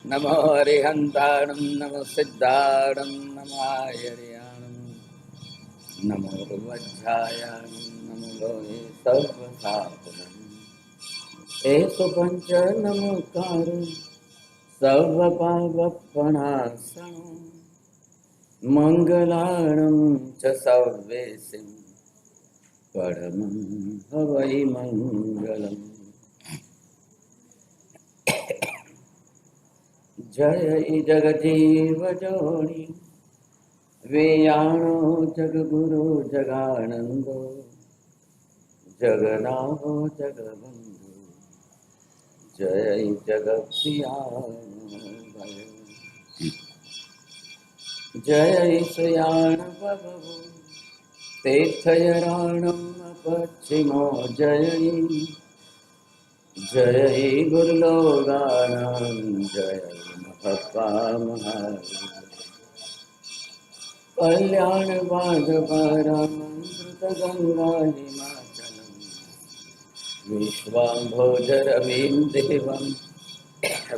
नमो हरिहंताणं नमो सिद्धाणं नमो आयर्याणं नमो वज्रायाणं नमो लोहे सर्वसात्वनं एषु पञ्च नमोकारं सर्वपावपणासनं मङ्गलाणं च सर्वेशं परमं हवै मङ्गलम्। जय जगजीव जोनि वेयाणो जगगुरु जगानंदो जगनाहो जगबंधु जय जगप्रियाय जय श्याण बभो तीर्थयराणम पश्चिमो जय जय गुरुलोगानां जय महत्त्वामहाय कल्याण वादपरामृत गंगा हिमाचलम विश्वाम्भोजरविं देवं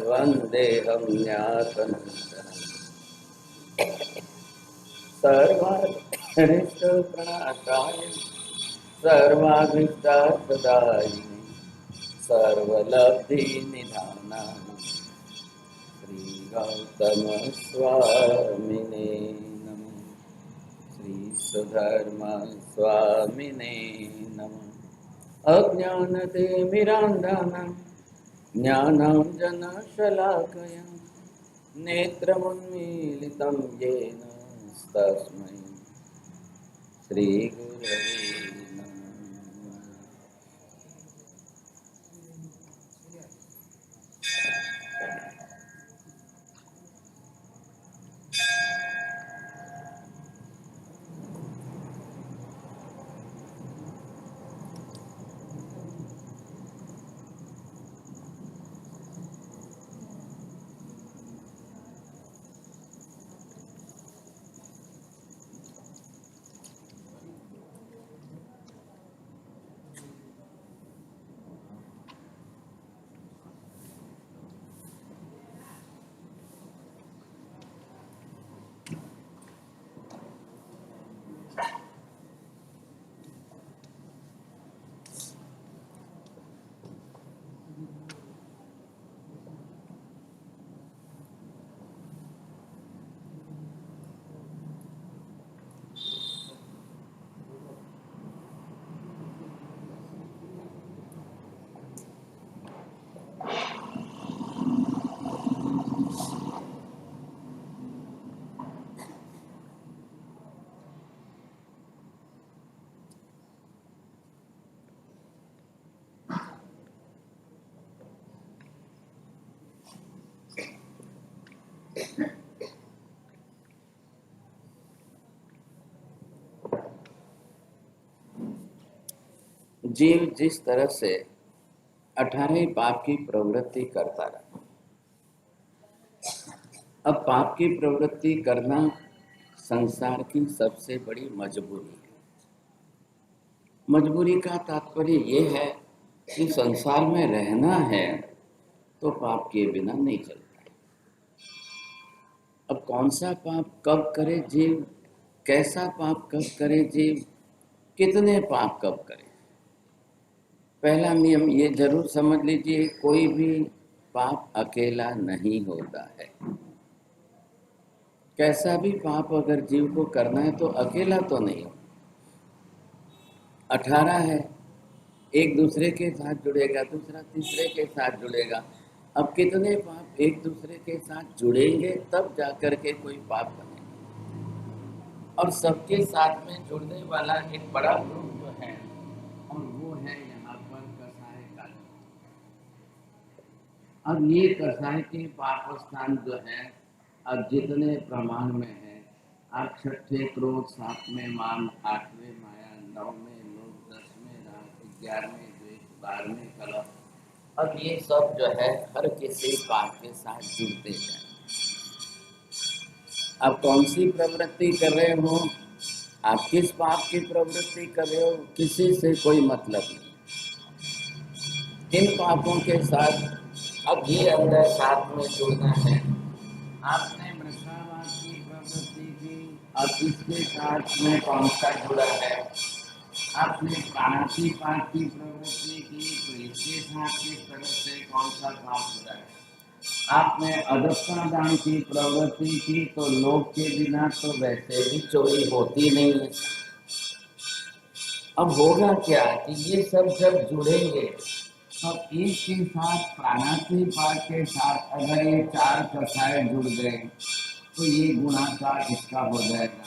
वन्देऽहं न्यासनन्दनं सर्वारिष्टप्रणताय सर्वाभीष्टार्थदायिने सर्वलब्धिनिधानाय श्रीगौतमस्वामिने नमः। श्री सुधर्मा स्वामिने नमः। अज्ञानतिमिरान्धानां ज्ञानाञ्जनशलाकया नेत्रमुन्मीलितं येन तस्मै श्रीगुरवे नमः। जीव जिस तरह से 18 पाप की प्रवृत्ति करता रहा, अब पाप की प्रवृत्ति करना संसार की सबसे बड़ी मजबूरी है। मजबूरी का तात्पर्य ये है कि संसार में रहना है तो पाप किए बिना नहीं चलता। अब कौन सा पाप कब करे जीव, कैसा पाप कब करे जीव, कितने पाप कब करे। पहला नियम ये जरूर समझ लीजिए, कोई भी पाप अकेला नहीं होता है। कैसा भी पाप अगर जीव को करना है तो अकेला तो नहीं हो। 18 है, एक दूसरे के साथ जुड़ेगा, दूसरा तीसरे के साथ जुड़ेगा। अब कितने पाप एक दूसरे के साथ जुड़ेंगे तब जाकर के कोई पाप बनेगा। और सबके साथ में जुड़ने वाला एक बड़ा ग्रुप जो है, और वो है यहाँ पर कसाय काल। अब ये कसाय के पाप स्थान जो है, अब जितने प्रमाण में है, आप 6ठे क्रोध, 7वें मान, 8वें माया, 9वें लोभ, 10वें राग, 11वें द्वेष, 12वें कलह, अब ये सब जो है हर किसी पाप के साथ जुड़ते हैं। अब कौन सी प्रवृत्ति कर रहे हो, आप किस पाप की प्रवृत्ति कर रहे हो, किसी से कोई मतलब नहीं। इन पापों के साथ अब ये अंदर साथ में जुड़ना है। आपने मृषावाद की प्रवृत्ति की, अब इसके साथ में कौन सा जुड़ा है? आपने प्राणातिपात की प्रवृत्ति की, तो इसके साथ किस तरह से कौन सा भाव जुड़ा है? आपने अदत्तादान की प्रवृत्ति की, तो लोभ के बिना तो वैसे भी चोरी होती नहीं है। अब होगा क्या कि ये सब जब जुड़ेंगे, तब एक के साथ प्राणातिपात के साथ अगर ये चार कसाय जुड़ गए, तो ये गुणाकार इसका हो जाएगा।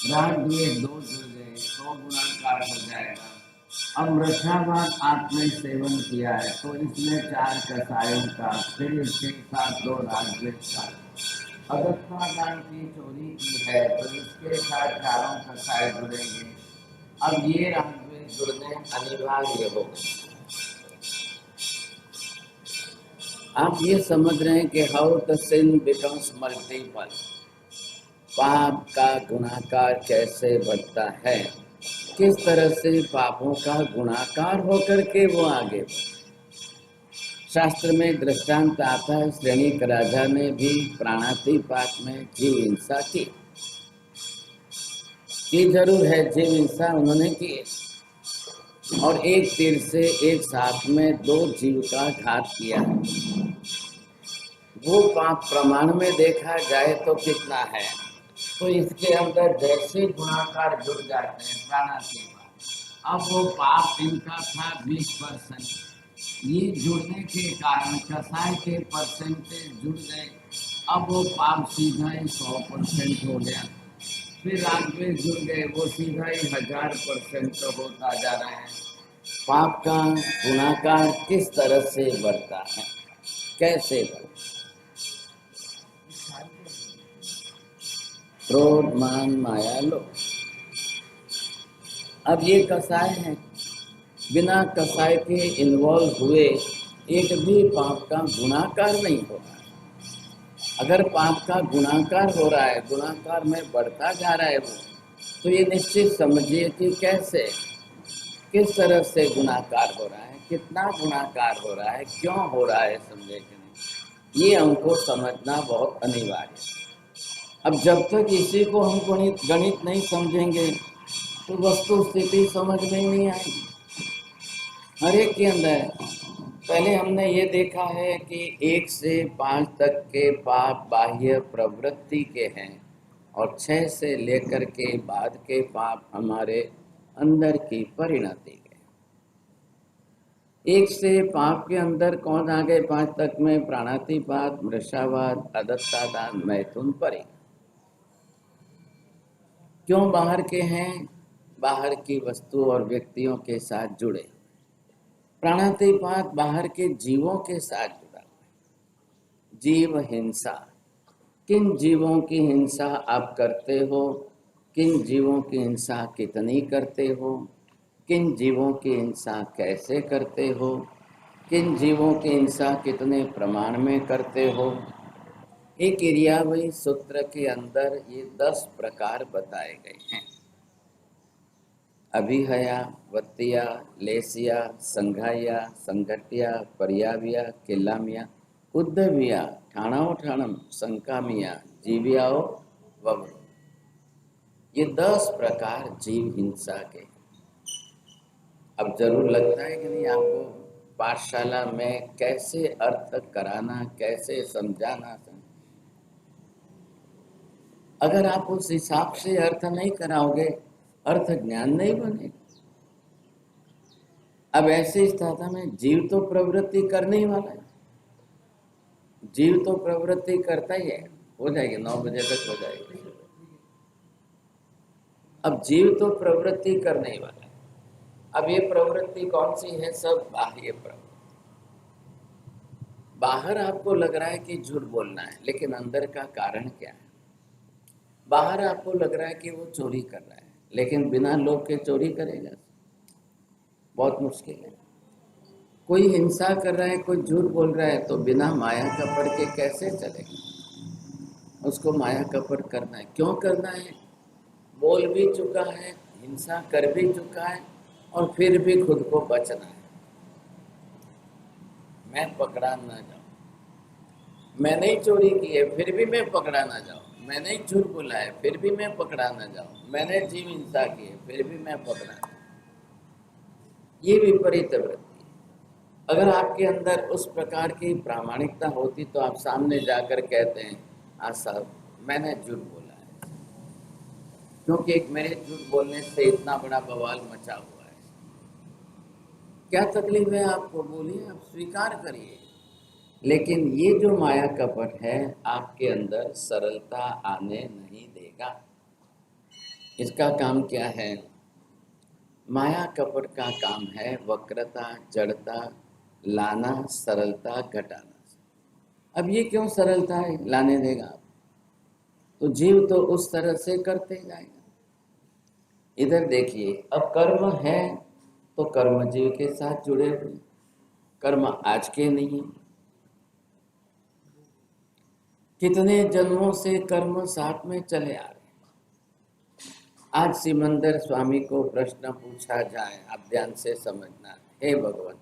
राग द्वेष दो जुड़ गए तो गुणाकार हो जाएगा। अब रसावाद आपने सेवन किया है, तो इसमें चार कसायों का, फिर इसके साथ दो राग द्वेष का। अदत्तादान की चोरी की है, तो इसके साथ चारों कसाय जुड़ेंगे। अब ये राग द्वेष जुड़ने अनिवार्य हो गए। आप ये समझ रहे हैं कि how the sin becomes multiple, पाप का गुणाकार कैसे बढ़ता है, किस तरह से पापों का गुणाकार होकर के वो आगे बढ़े। शास्त्र में दृष्टांत आता है, श्रेणिक राजा ने भी प्राणातिपात में जीव हिंसा की जरूर है, जीव हिंसा उन्होंने की, और एक तीर से एक साथ में दो जीव का घात किया है। वो पाप प्रमाण में देखा जाए तो कितना है, तो इसके अंदर जैसे गुणाकार जुड़ जाते हैं प्राणातिपात, अब वो पाप इनका था 20%, ये जुड़ने के कारण कसाय के परसेंटेज जुड़ गए, अब वो पाप सीधा ही 100% हो गया। फिर राग द्वेष जुड़ गए, वो सीधा ही 1000% होता जा रहा है। पाप का गुणाकार किस तरह से बढ़ता है, कैसे बढ़ता? क्रोध मान माया लोभ। अब ये कसाय हैं, बिना कसाय के इन्वॉल्व हुए एक भी पाप का गुणाकार नहीं हो रहा है। अगर पाप का गुणाकार हो रहा है, गुणाकार में बढ़ता जा रहा है वो, तो ये निश्चित समझिए कि कैसे, किस तरह से गुणाकार हो रहा है, कितना गुणाकार हो रहा है, क्यों हो रहा है, समझे कि नहीं, ये हमको समझना बहुत अनिवार्य है। अब जब तक इसी को हम गणित नहीं समझेंगे, तो वस्तु स्थिति समझ में नहीं आएगी। हर एक के अंदर पहले हमने ये देखा है कि 1 से 5 तक के पाप बाह्य प्रवृत्ति के हैं, और 6 से लेकर के बाद के पाप हमारे अंदर की परिणति के। 1 से पाप के अंदर कौन आ गए 5 तक में? प्राणातिपात, मृषावाद, अदत्तादान, मैथुन, परि। क्यों बाहर के हैं? बाहर की वस्तु और व्यक्तियों के साथ जुड़े। प्राणातिपात बाहर के जीवों के साथ जुड़ा। जीव हिंसा, किन जीवों की हिंसा आप करते हो, किन जीवों की हिंसा कितनी करते हो, किन जीवों की हिंसा कैसे करते हो, किन जीवों की हिंसा कितने प्रमाण में करते हो। एक इरियावई सूत्र के अंदर ये 10 प्रकार बताए गए हैं। अभिहया, वत्तिया, लेसिया, संघाया, संघटिया, पर्याविया, किल्लामिया, उद्धविया, ठाणाओ ठाणम, संकामिया, जीवियाओ ववरो। ये 10 प्रकार जीव हिंसा के। अब जरूर लगता है कि नहीं आपको पाठशाला में कैसे अर्थ कराना, कैसे समझाना। अगर आप उस हिसाब से अर्थ नहीं कराओगे, अर्थ ज्ञान नहीं बनेगा। अब ऐसे स्थिति में जीव तो प्रवृत्ति करने ही वाला है, जीव तो प्रवृत्ति करता ही है। हो जाएगी 9 बजे तक हो जाएगी। अब जीव तो प्रवृत्ति करने ही वाला है। अब ये प्रवृत्ति कौन सी है? सब बाह्य प्रवृत्ति। बाहर आपको लग रहा है कि झूठ बोलना है, लेकिन अंदर का कारण क्या है? बाहर आपको लग रहा है कि वो चोरी कर रहा है, लेकिन बिना लोभ के चोरी करेगा? बहुत मुश्किल है। कोई हिंसा कर रहा है, कोई झूठ बोल रहा है, तो बिना माया कपड़ के कैसे चलेगा? उसको माया कपड़ करना है। क्यों करना है? बोल भी चुका है, हिंसा कर भी चुका है, और फिर भी खुद को बचना है, मैं पकड़ा न जाऊं। मैंने ही चोरी की है फिर भी मैं पकड़ा ना जाऊं, मैंने ही झूठ बोला है फिर भी मैं पकड़ा ना जाऊं, मैंने जीव हिंसा की है फिर भी मैं पकड़ा ना। ये विपरीत वृत्ति। अगर आपके अंदर उस प्रकार की प्रामाणिकता होती तो आप सामने जाकर कहते हैं हाँ साहब मैंने झूठ बोला है, क्योंकि एक मेरे झूठ बोलने से इतना बड़ा बवाल मचा हुआ है। क्या तकलीफ है आपको, बोलिए, आप स्वीकार करिए। लेकिन ये जो माया कपट है आपके अंदर सरलता आने नहीं देगा। इसका काम क्या है? माया कपट का काम है वक्रता, जड़ता लाना, सरलता घटाना। अब ये क्यों सरलता है लाने देगा आप? तो जीव तो उस तरह से करते जाएगा। इधर देखिए, अब कर्म है तो कर्म जीव के साथ जुड़े हुए, कर्म आज के नहीं है। कितने जन्मों से कर्म साथ में चले आ रहे। आज सिमंदर स्वामी को प्रश्न पूछा जाए, आप ध्यान से समझना। हे भगवान,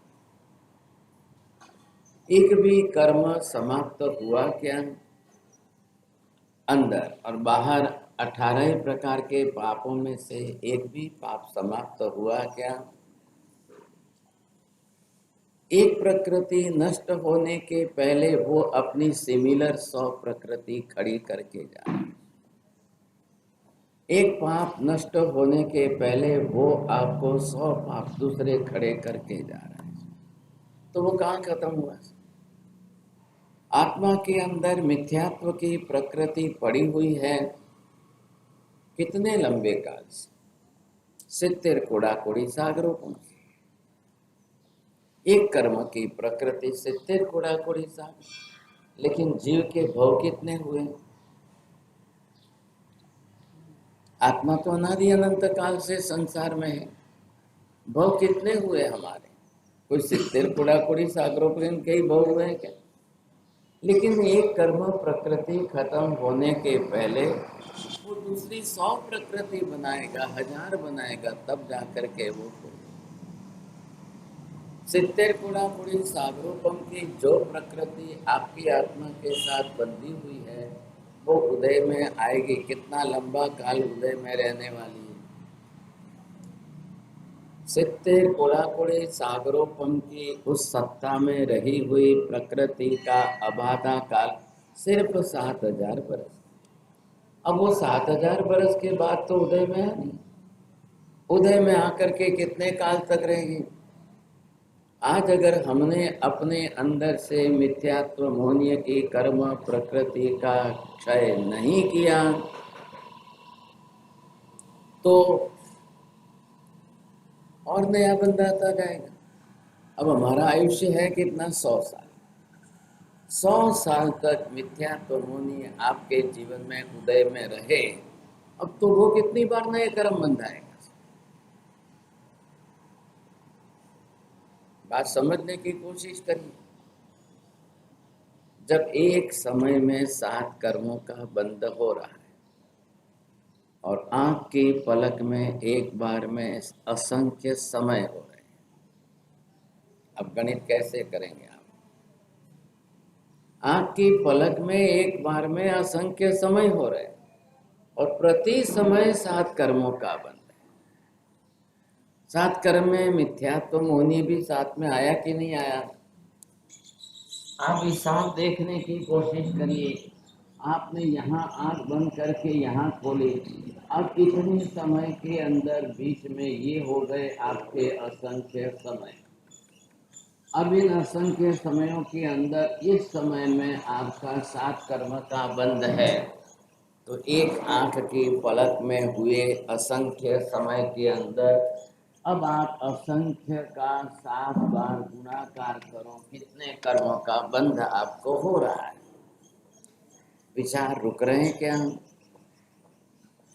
एक भी कर्म समाप्त हुआ क्या? अंदर और बाहर 18 प्रकार के पापों में से एक भी पाप समाप्त हुआ क्या? एक प्रकृति नष्ट होने के पहले वो अपनी सिमिलर 100 प्रकृति खड़ी करके जा रही है। एक पाप नष्ट होने के पहले वो आपको 100 पाप दूसरे खड़े करके जा रहा है। तो वो कहाँ खत्म हुआ? आत्मा के अंदर मिथ्यात्व की प्रकृति पड़ी हुई है। कितने लंबे काल से, 70 कोड़ाकोड़ी सागरों को। एक कर्म की प्रकृति 70 कोड़ाकोड़ी सागर, लेकिन जीव के भव कितने हुए? आत्मा तो अनादि अनंत काल से संसार में है, भव कितने हुए हमारे? कोई 70 कोड़ाकोड़ी सागरों प्रेम के ही भव हुए हैं क्या? लेकिन एक कर्म प्रकृति खत्म होने के पहले वो दूसरी 100 प्रकृति बनाएगा, 1000 बनाएगा, तब जाकर के वो 70 कोड़ाकोड़ी सागरोपम की जो प्रकृति आपकी आत्मा के साथ बंधी हुई है वो उदय में आएगी। कितना लंबा काल उदय में रहने वाली है? 70 कोड़ाकोड़ी सागरोपम की उस सत्ता में रही हुई प्रकृति का अबाधा काल सिर्फ 7000 बरस। अब वो 7000 बरस के बाद तो उदय में है नहीं, उदय में आकर के कितने काल तक रहेगी? आज अगर हमने अपने अंदर से मिथ्यात्व मोहनीय की कर्म प्रकृति का क्षय नहीं किया तो और नया बंधाता जाएगा। अब हमारा आयुष्य है कितना? 100 साल। 100 साल तक मिथ्यात्व मोहनीय आपके जीवन में उदय में रहे, अब तो वो कितनी बार नए कर्म बंधाएगा? बात समझने की कोशिश करिए। जब एक समय में 7 कर्मों का बंध हो रहा है और आंख की पलक में एक बार में असंख्य समय हो रहे हैं, अब गणित कैसे करेंगे आप? आंख की पलक में एक बार में असंख्य समय हो रहे हैं और प्रति समय 7 कर्मों का बंध है। 7 कर्म में मिथ्यात्व मोहनी भी साथ में आया कि नहीं आया? आप हिसाब देखने की कोशिश करिए। आपने यहाँ आंख बंद करके यहाँ खोली, अब इतने समय के अंदर बीच में ये हो गए आपके असंख्य समय। अब इन असंख्य समयों के अंदर इस समय में आपका 7 कर्म का बंध है, तो एक आंख की पलक में हुए असंख्य समय के अंदर अब आप असंख्य का 7 बार गुणाकार करो, कितने कर्मों का बंध आपको हो रहा है? विचार रुक रहे हैं क्या?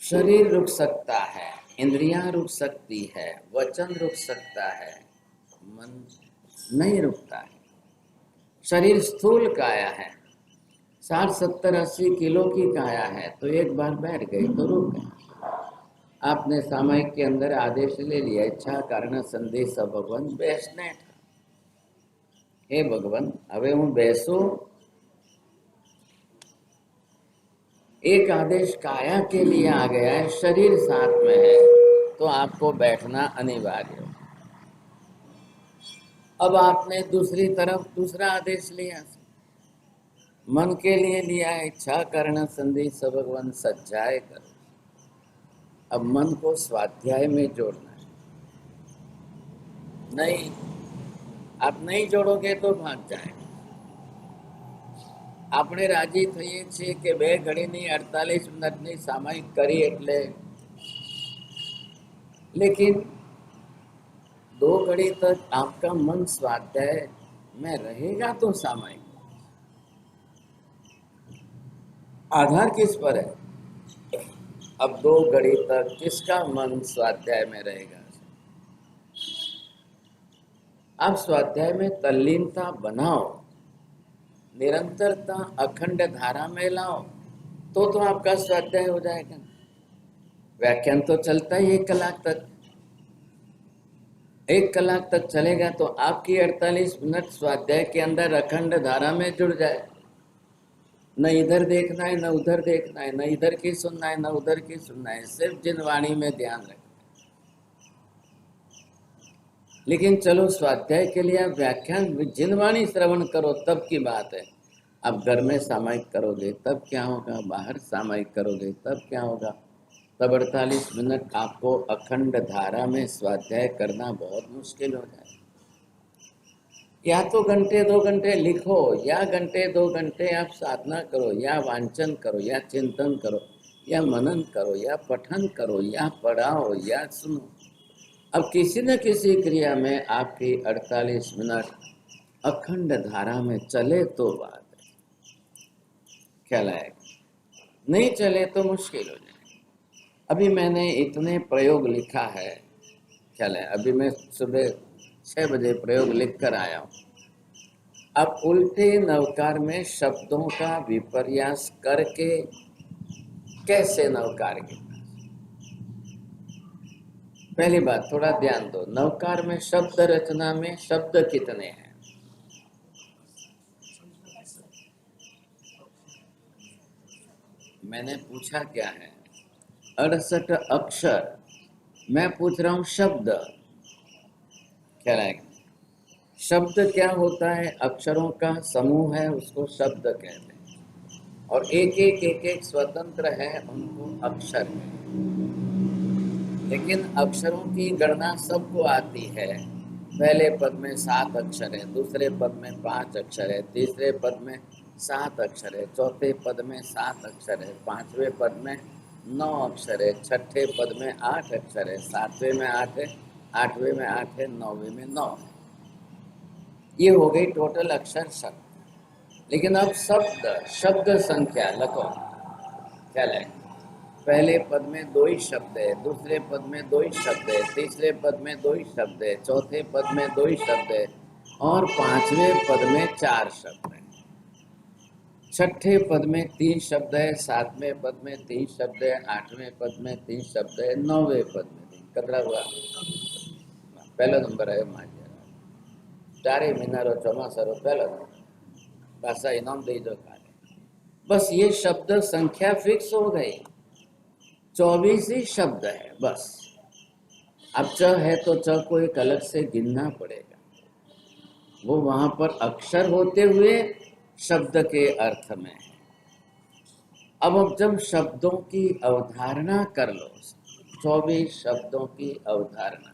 शरीर रुक सकता है, इंद्रियां रुक सकती है, वचन रुक सकता है, मन नहीं रुकता है। शरीर स्थूल काया है, 60, 70, 80 किलो की काया है, तो एक बार बैठ गई तो रुक गई। आपने सामयिक के अंदर आदेश ले लिया, इच्छा कारण संदेश भगवान बेसने। हे भगवान, હવે હું બેસું एक आदेश काया के लिए आ गया है, शरीर साथ में है, तो आपको बैठना अनिवार्य हो। अब आपने दूसरी तरफ दूसरा आदेश लिया, मन के लिए लिया है, इच्छा कर्ण संधि सब भगवान सज्जाए कर। अब मन को स्वाध्याय में जोड़ना है। नहीं, आप नहीं जोड़ोगे तो भाग जाए। આપણે રાજી થઈએ છીએ કે 2 ઘડીની 48 મિનિટની સામાયિક કરી એટલે, लेकिन 2 घड़ी तक आपका मन स्वाध्याय में रहेगा तो सामायिक। आधार किस पर है? अब 2 घड़ी तक किसका मन स्वाध्याय में रहेगा? आप स्वाध्याय में तल्लीनता बनाओ, निरंतरता अखंड धारा में लाओ, तो आपका स्वाध्याय हो जाएगा। व्याख्यान तो चलता ही 1 कलाक तक, 1 कलाक तक चलेगा तो आपकी 48 मिनट स्वाध्याय के अंदर अखंड धारा में जुड़ जाए। न इधर देखना है, न उधर देखना है, न इधर की सुनना है, न उधर की सुनना है, सिर्फ जिनवाणी में ध्यान रखना। लेकिन चलो स्वाध्याय के लिए आप व्याख्यान जिनवाणी श्रवण करो तब की बात है। आप घर में सामायिक करोगे तब क्या होगा, बाहर सामायिक करोगे तब क्या होगा? तब 48 मिनट आपको अखंड धारा में स्वाध्याय करना बहुत मुश्किल हो जाए। या तो घंटे 2 घंटे लिखो, या घंटे 2 घंटे आप साधना करो, या वांचन करो, या चिंतन करो, या मनन करो, या पठन करो, या पढ़ाओ, या सुनो। अब किसी न किसी क्रिया में आपकी 48 मिनट अखंड धारा में चले तो बात है, ख्याल आएगा। नहीं चले तो मुश्किल हो जाए। अभी मैंने इतने प्रयोग लिखा है, ख्याल है, अभी मैं सुबह 6 बजे प्रयोग लिख कर आया हूँ। अब उल्टे नवकार में शब्दों का विपर्यास करके कैसे नवकार के, पहली बात थोड़ा ध्यान दो, नवकार में शब्द रचना में शब्द कितने हैं? मैंने पूछा क्या है? 68 अक्षर। मैं पूछ रहा हूं शब्द, क्या रहेगा? शब्द क्या होता है? अक्षरों का समूह है, उसको शब्द कहते हैं। और एक स्वतंत्र है, उनको अक्षर कहते हैं। लेकिन अक्षरों की गणना सबको आती है। पहले पद में 7 अक्षर है, दूसरे पद में 5 अक्षर है, तीसरे पद में 7 अक्षर है, चौथे पद में 7 अक्षर है, 5वें पद में 9 अक्षर है, छठे पद में 8 अक्षर है, 7वें में 8 है, 8वें में 8 है, 9वें में 9 है। ये हो गई टोटल अक्षर शब्द। लेकिन अब शब्द संख्या लिखो, क्या है? पहले पद में 2 ही शब्द है, दूसरे पद में 2 ही शब्द है, तीसरे पद में 2 ही शब्द है, चौथे पद में 2 ही शब्द है, और 5वें पद में 4 शब्द है, छठे पद में 3 शब्द है, 7वें पद में 3 शब्द है, 8वें पद में 3 शब्द है, 9वें पद में 3। कतरा हुआ? पहला नंबर है मान्य। चारे मीनारो चौमासरो पहला नंबर, भाषा इनाम दे दो काले। बस ये शब्द संख्या फिक्स हो गई, 24 ही शब्द है बस। अब च है तो च को एक अलग से गिनना पड़ेगा, वो वहां पर अक्षर होते हुए शब्द के अर्थ में है। अब जब शब्दों की अवधारणा कर लो, 24 शब्दों की अवधारणा।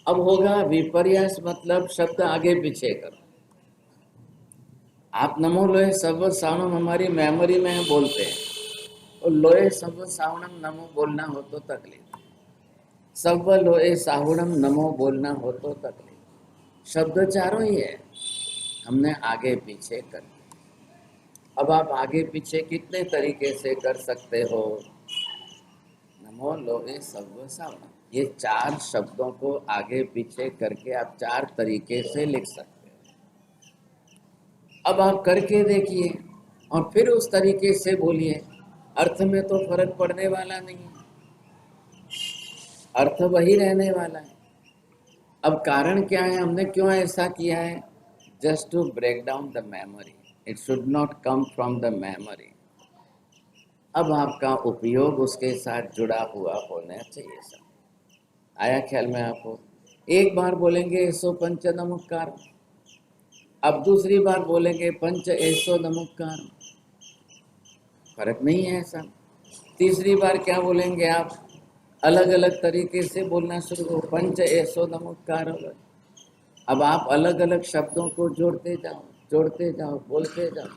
अब होगा विपर्यास, मतलब शब्द आगे पीछे करो। आप नमो लोहे सर्व सावणम हमारी मेमोरी में बोलते हैं, और लोहे सर्व सावणम नमो बोलना हो तो तकलीफ, सर्व लोहे सावणम नमो बोलना हो तो तकलीफ। शब्द चारों ही है, हमने आगे पीछे कर। अब आप आगे पीछे कितने तरीके से कर सकते हो? नमो लोहे सर्व सावणम, ये 4 शब्दों को आगे पीछे करके आप 4 तरीके से लिख सकते हो। अब आप करके देखिए और फिर उस तरीके से बोलिए। अर्थ में तो फर्क पड़ने वाला नहीं है, अर्थ वही रहने वाला है। अब कारण क्या है, हमने क्यों ऐसा किया है? Just to break down the memory, it should not come from the memory. अब आपका उपयोग उसके साथ जुड़ा हुआ होना चाहिए सर। आया ख्याल में आपको? एक बार बोलेंगे ऐसो पंच नमस्कार, अब दूसरी बार बोलेंगे पंच ऐसो नमस्कार, फर्क नहीं है ऐसा। तीसरी बार क्या बोलेंगे आप? अलग अलग तरीके से बोलना शुरू करो, पंच ऐसो नमस्कार। अब आप अलग अलग शब्दों को जोड़ते जाओ, बोलते जाओ।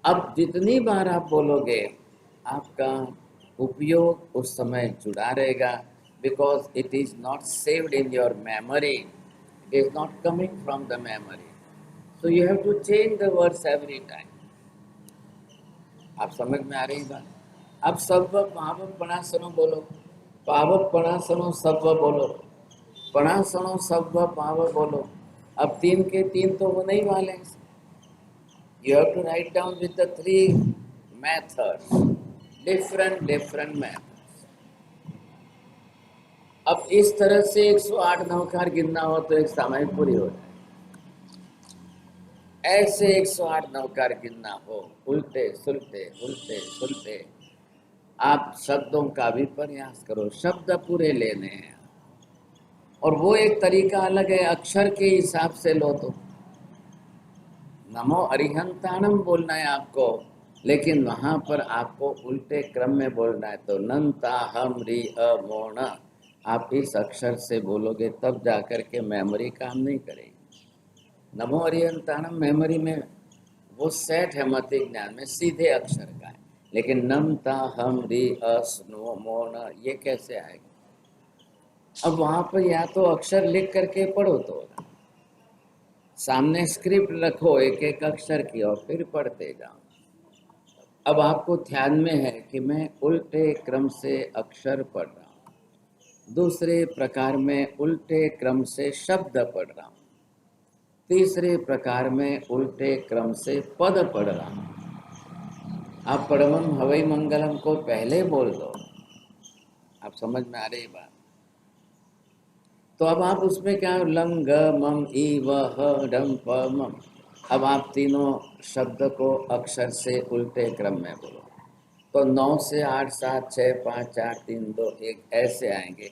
अब जितनी बार आप बोलोगे आपका उपयोग उस समय जुड़ा रहेगा, because it is not saved in your memory, it is not coming from the memory, so you have to change the words every time. आप समझ में आ रही बात? अब सब्व पावक पणासनो बोलो, पावक पणासनो सब्व बोलो, पणासनो सब्व पाव बोलो। अब तीन के तीन तो वो नहीं वाले, you have to write down with the three methods, different methods। अब इस तरह से 108 नवकार गिनना हो तो एक सामयिक पूरी हो जाए, ऐसे 108 नवकार गिनना हो, उल्टे सुलटे आप शब्दों का भी प्रयास करो, शब्द पूरे लेने हैं। और वो एक तरीका अलग है, अक्षर के हिसाब से लो तो नमो अरिहंताणम बोलना है आपको, लेकिन वहां पर आपको उल्टे क्रम में बोलना है। तो नंता हम री मोण, आप इस अक्षर से बोलोगे तब जाकर के मेमोरी काम नहीं करेगी। नमो अरिहंताणम मेमोरी में वो सेट है, मति ज्ञान में सीधे अक्षर का है, लेकिन नंता हम री स्नो मोण ये कैसे आएगा? अब वहां पर या तो अक्षर लिख करके पढ़ो, तो सामने स्क्रिप्ट रखो एक एक अक्षर की और फिर पढ़ते जाओ। अब आपको ध्यान में है कि मैं उल्टे क्रम से अक्षर पढ़ रहा हूँ, दूसरे प्रकार में उल्टे क्रम से शब्द पढ़ रहा हूँ, तीसरे प्रकार में उल्टे क्रम से पद पढ़ रहा हूँ। आप पढ़वम हवई मंगलम को पहले बोल दो। आप समझ में आ रही बात? तो अब आप उसमें क्या, लंग मम ई व ह डम प मम, अब आप तीनों शब्द को अक्षर से उल्टे क्रम में बोलो। तो 9 से 8 7 6 5 4 3 2 1 ऐसे आएंगे,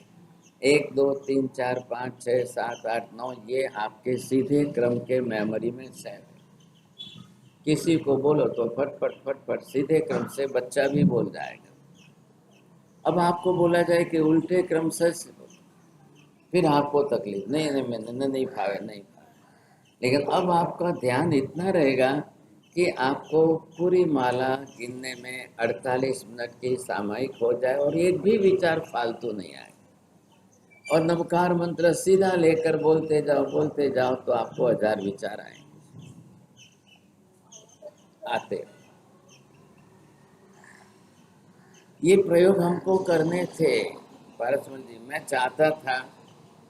1 2 3 4 5 6 7 8 9, ये आपके सीधे क्रम के मेमोरी में सेव है। किसी को बोलो तो फटफट सीधे क्रम से बच्चा भी बोल जाएगा। अब आपको बोला जाए कि उल्टे क्रम से बोलो, फिर आपको तकलीफ, नहीं फावे। लेकिन अब आपका ध्यान इतना रहेगा कि आपको पूरी माला गिनने में 48 मिनट की सामयिक हो जाए और एक भी विचार फालतू नहीं आए, और नमकार मंत्र सीधा लेकर बोलते जाओ तो आपको 1000 विचार आते। ये प्रयोग हमको करने थे पारसमन जी, मैं चाहता था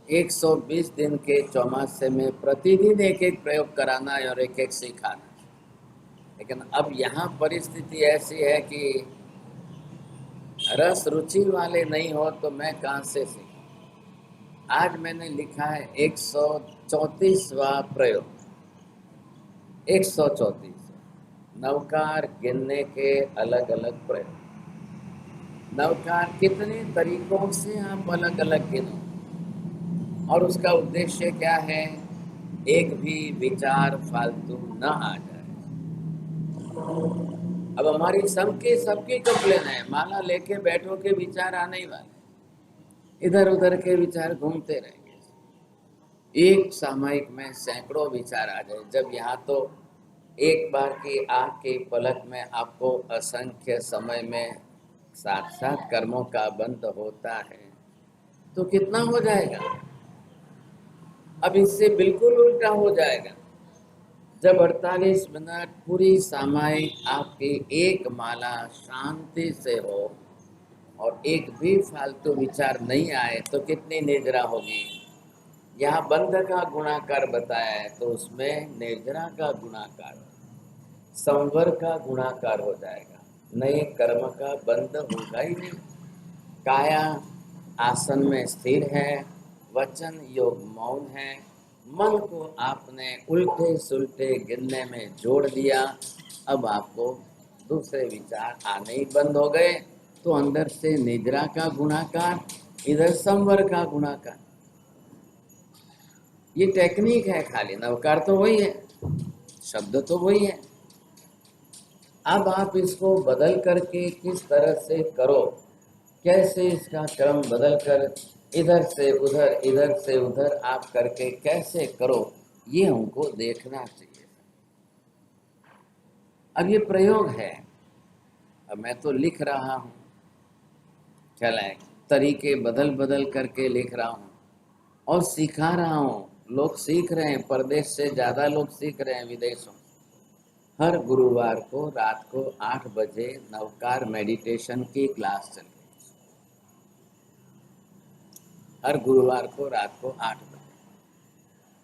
120 दिन के चौमासे में प्रतिदिन एक एक प्रयोग कराना और एक एक सिखाना, लेकिन अब यहाँ परिस्थिति ऐसी है कि रस रुचि वाले नहीं हो तो मैं कहाँ से सीखूं। आज मैंने लिखा है 134वां प्रयोग, 134 नवकार गिनने के अलग अलग प्रयोग। नवकार कितने तरीकों से आप अलग अलग गिनो, और उसका उद्देश्य क्या है? एक भी विचार फालतू न आ जाए। अब हमारी सबकी कंप्लेन है, माला लेके बैठो के विचार आने ही वाले, इधर उधर के विचार घूमते रहेंगे। एक सामयिक में सैकड़ों विचार आ जाए, जब यहाँ तो एक बार की आँख की पलक में आपको असंख्य समय में 7 कर्मों का बंध होता है, तो कितना हो जाएगा? अब इससे बिल्कुल उल्टा हो जाएगा। जब 48 मिनट पूरी सामयिक आपकी एक माला शांति से हो और एक भी फालतू विचार नहीं आए, तो कितनी निर्जरा होगी। यहाँ बंध का गुणाकार बताया है, तो उसमें निर्जरा का गुणाकार, संवर का गुणाकार हो जाएगा, नए कर्म का बंध होगा ही नहीं। काया आसन में स्थिर है, वचन योग मौन है, मन को आपने उल्टे सुलटे गिनने में जोड़ दिया। अब आपको दूसरे विचार आने ही बंद हो गए, तो अंदर से निद्रा का गुणाकार, इधर संवर का गुणाकार। ये टेक्निक है, खाली नवकार तो वही है, शब्द तो वही है। अब आप इसको बदल करके किस तरह से करो, कैसे इसका क्रम बदल कर इधर से उधर आप करके कैसे करो, ये हमको देखना चाहिए। अब ये प्रयोग है, अब मैं तो लिख रहा हूँ, चलें तरीके बदल बदल करके लिख रहा हूँ और सिखा रहा हूँ। लोग सीख रहे हैं, परदेश से ज़्यादा लोग सीख रहे हैं विदेशों। हर गुरुवार को रात को 8 बजे नवकार मेडिटेशन की क्लास चल रही है। हर गुरुवार को रात को 8 बजे।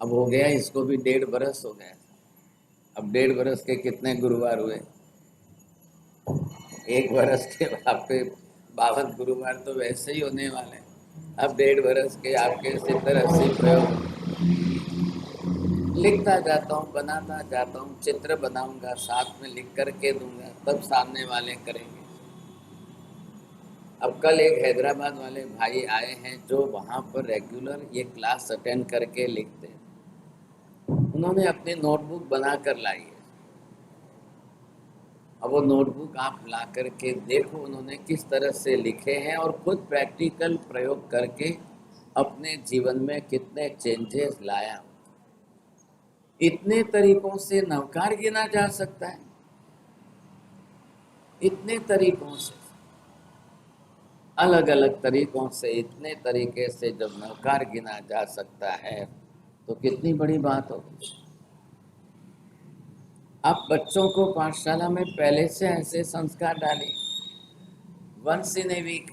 अब हो गया इसको भी 1.5 बरस हो गया। अब 1.5 बरस के कितने गुरुवार हुए? 1 बरस के आपके 52 गुरुवार तो वैसे ही होने वाले हैं। अब 1.5 बरस के आपके 70-80 प्रयोग लिखता जाता हूँ, बनाता जाता हूँ, चित्र बनाऊंगा, साथ में लिख करके दूंगा, तब सामने वाले करेंगे। अब कल एक हैदराबाद वाले भाई आए हैं जो वहाँ पर रेगुलर ये क्लास अटेंड करके लिखते हैं। उन्होंने अपनी नोटबुक बना कर लाई है। अब वो नोटबुक आप ला करके देखो उन्होंने किस तरह से लिखे हैं और खुद प्रैक्टिकल प्रयोग करके अपने जीवन में कितने चेंजेस लाया। इतने तरीकों से नवकार गिना जा सकता है, इतने तरीकों से, अलग अलग तरीकों से, इतने तरीके से जब नवकार गिना जा सकता है तो कितनी बड़ी बात होगी। आप बच्चों को पाठशाला में पहले से ऐसे संस्कार डालें, once in a week,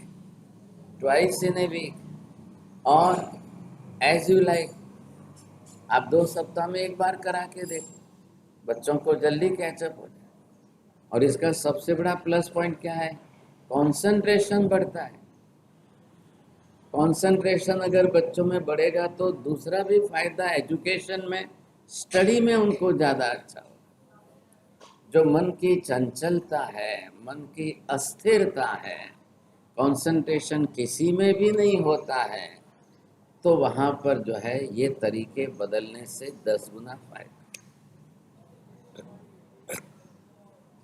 twice in a week और एज यू लाइक। आप 2 सप्ताह में एक बार करा के देखो, बच्चों को जल्दी कैचअप हो जाए। और इसका सबसे बड़ा प्लस पॉइंट क्या है? कंसंट्रेशन बढ़ता है। कंसंट्रेशन अगर बच्चों में बढ़ेगा तो दूसरा भी फायदा एजुकेशन में, स्टडी में उनको ज़्यादा अच्छा हो। जो मन की चंचलता है, मन की अस्थिरता है, कंसंट्रेशन किसी में भी नहीं होता है, तो वहाँ पर जो है ये तरीके बदलने से 10 गुना फायदा।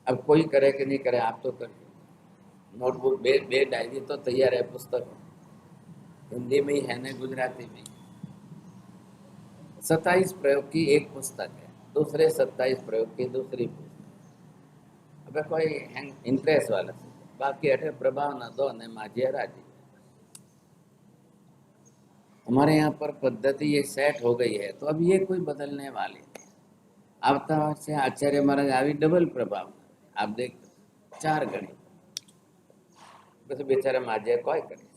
अब कोई करे कि नहीं करे, आप तो कर। नोटबुक बे डायरी तो तैयार है, पुस्तक हिंदी में ही है न गुजराती में। 27 प्रयोग की एक पुस्तक है, दूसरे 27 प्रयोग की दूसरी पुस्तक। अब कोई इंटरेस्ट वाला से, बाकी अठे प्रभाव न दो ने माझिया राजी। हमारे यहाँ पर पद्धति ये सेट हो गई है, तो अब ये कोई बदलने वाली नहीं। आवता वर्षे आचार्य महाराज આવી डबल प्रभाव, आप देख 4 गणी, बस बेचारा माझे कोई करे,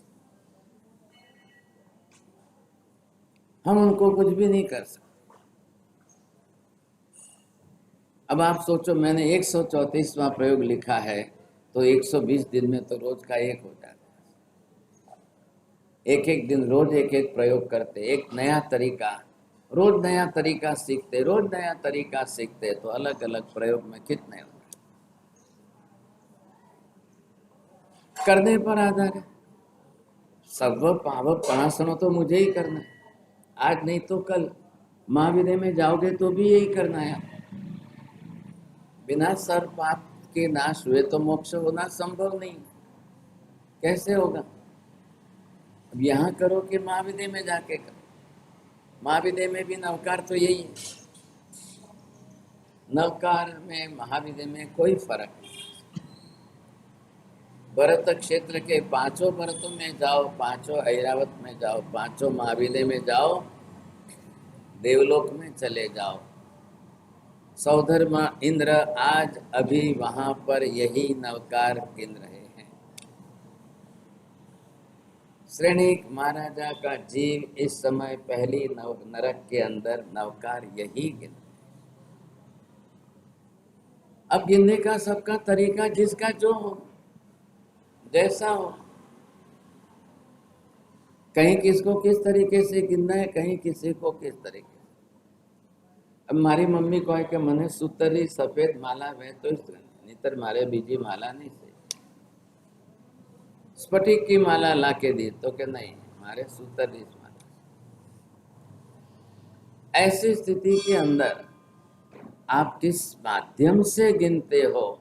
हम उनको कुछ भी नहीं कर सकते। अब आप सोचो, मैंने 134वां प्रयोग लिखा है तो 120 दिन में तो रोज का एक हो जाता है। एक एक दिन रोज एक एक प्रयोग करते, एक नया तरीका, रोज नया तरीका सीखते, रोज नया तरीका सीखते, तो अलग अलग प्रयोग में कितने हो करने पर आधार है। सर्व पाव पणासनो तो मुझे ही करना है, आज नहीं तो कल। महाविद्य में जाओगे तो भी यही करना है। बिना सर्व पाप के नाश हुए तो मोक्ष होना संभव नहीं। कैसे होगा? अब यहाँ करो कि महाविद्य में जाके करो। महाविद्य में भी नवकार तो यही है, नवकार में महाविद्य में कोई फर्क नहीं। भरत क्षेत्र के 5 भरतों में जाओ, 5 ऐरावत में जाओ, 5 महाविद्य में जाओ, देवलोक में चले जाओ। सौधर्मा इंद्र आज अभी वहां पर यही नवकार गिन रहे हैं। श्रेणिक महाराजा का जीव इस समय पहली नरक के अंदर नवकार यही गिन। अब गिनने का सबका तरीका जिसका जो हो, जैसा हो। कहीं किसको किस तरीके से गिनना है, कहीं किसी को किस तरीके। अब मारी मम्मी कहे कि मने सूतरी सफेद माला वे तो नहींतर मारे बीजी माला नहीं से। स्फटिक की माला लाके दी तो के नहीं मारे सूतर दी माला। ऐसी स्थिति के अंदर आप किस माध्यम से गिनते हो,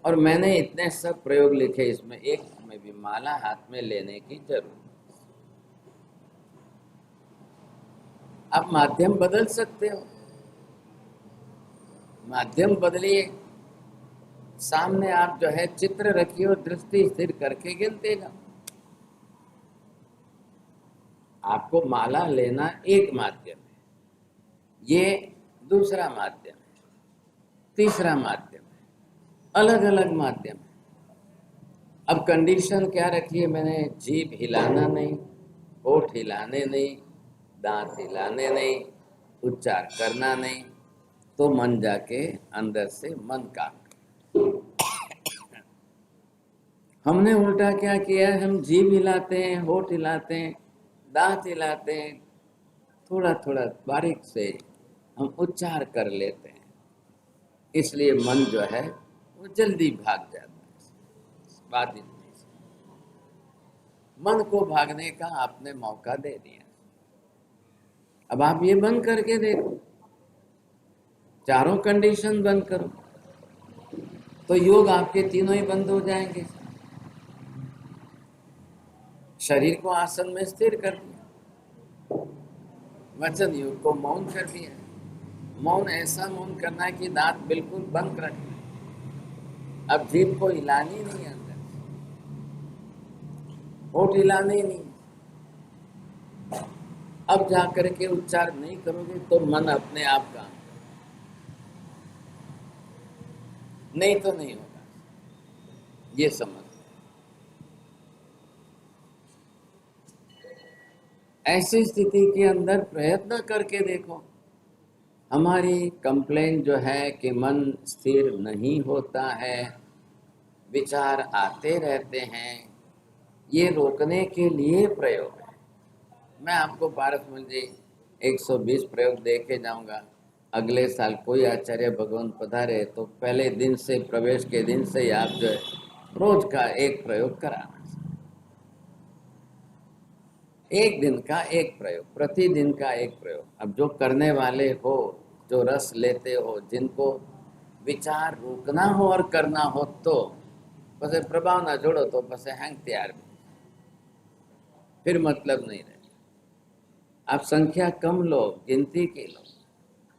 और मैंने इतने सब प्रयोग लिखे, इसमें एक में भी माला हाथ में लेने की जरूरत। आप माध्यम बदल सकते हो, माध्यम बदलिए। सामने आप जो है चित्र रखिए और दृष्टि स्थिर करके गिनते जाओ। आपको माला लेना एक माध्यम है, ये दूसरा माध्यम है, तीसरा माध्यम है, अलग अलग माध्यम है। अब कंडीशन क्या रखी है मैंने? जीभ हिलाना नहीं, होठ हिलाने नहीं, दांत हिलाने नहीं, उच्चार करना नहीं, तो मन जाके अंदर से मन काम। हमने उल्टा क्या किया? हम जीभ हिलाते हैं, होठ हिलाते हैं, दांत हिलाते हैं, थोड़ा थोड़ा बारीक से हम उच्चार कर लेते हैं, इसलिए मन जो है वो जल्दी भाग जाता है। बात इतनी सी। मन को भागने का आपने मौका दे दिया। अब आप ये बंद करके देखो, चारों कंडीशन बंद करो तो योग आपके तीनों ही बंद हो जाएंगे। शरीर को आसन में स्थिर कर दिया, वचन योग को मौन कर दिया। मौन ऐसा मौन करना है कि दांत बिल्कुल बंद रखना है। अब जीभ को हिलानी नहीं, अंदर होठ हिलाने ही नहीं। अब जाकर के उच्चार नहीं करोगे तो मन अपने आप काम, नहीं तो नहीं होगा। ये समझ। ऐसी स्थिति के अंदर प्रयत्न करके देखो। हमारी कंप्लेंट जो है कि मन स्थिर नहीं होता है, विचार आते रहते हैं, ये रोकने के लिए प्रयोग है। मैं आपको पारसमल जी 120 प्रयोग दे के जाऊंगा। अगले साल कोई आचार्य भगवान पधारे तो पहले दिन से, प्रवेश के दिन से ही आप जो है रोज का एक प्रयोग कराना। एक दिन का एक प्रयोग, प्रतिदिन का एक प्रयोग। अब जो करने वाले हो, जो रस लेते हो, जिनको विचार रोकना हो और करना हो, तो बस प्रभाव ना जोड़ो तो बस हैंग तैयार भी, फिर मतलब नहीं रहे। आप संख्या कम लो, गिनती की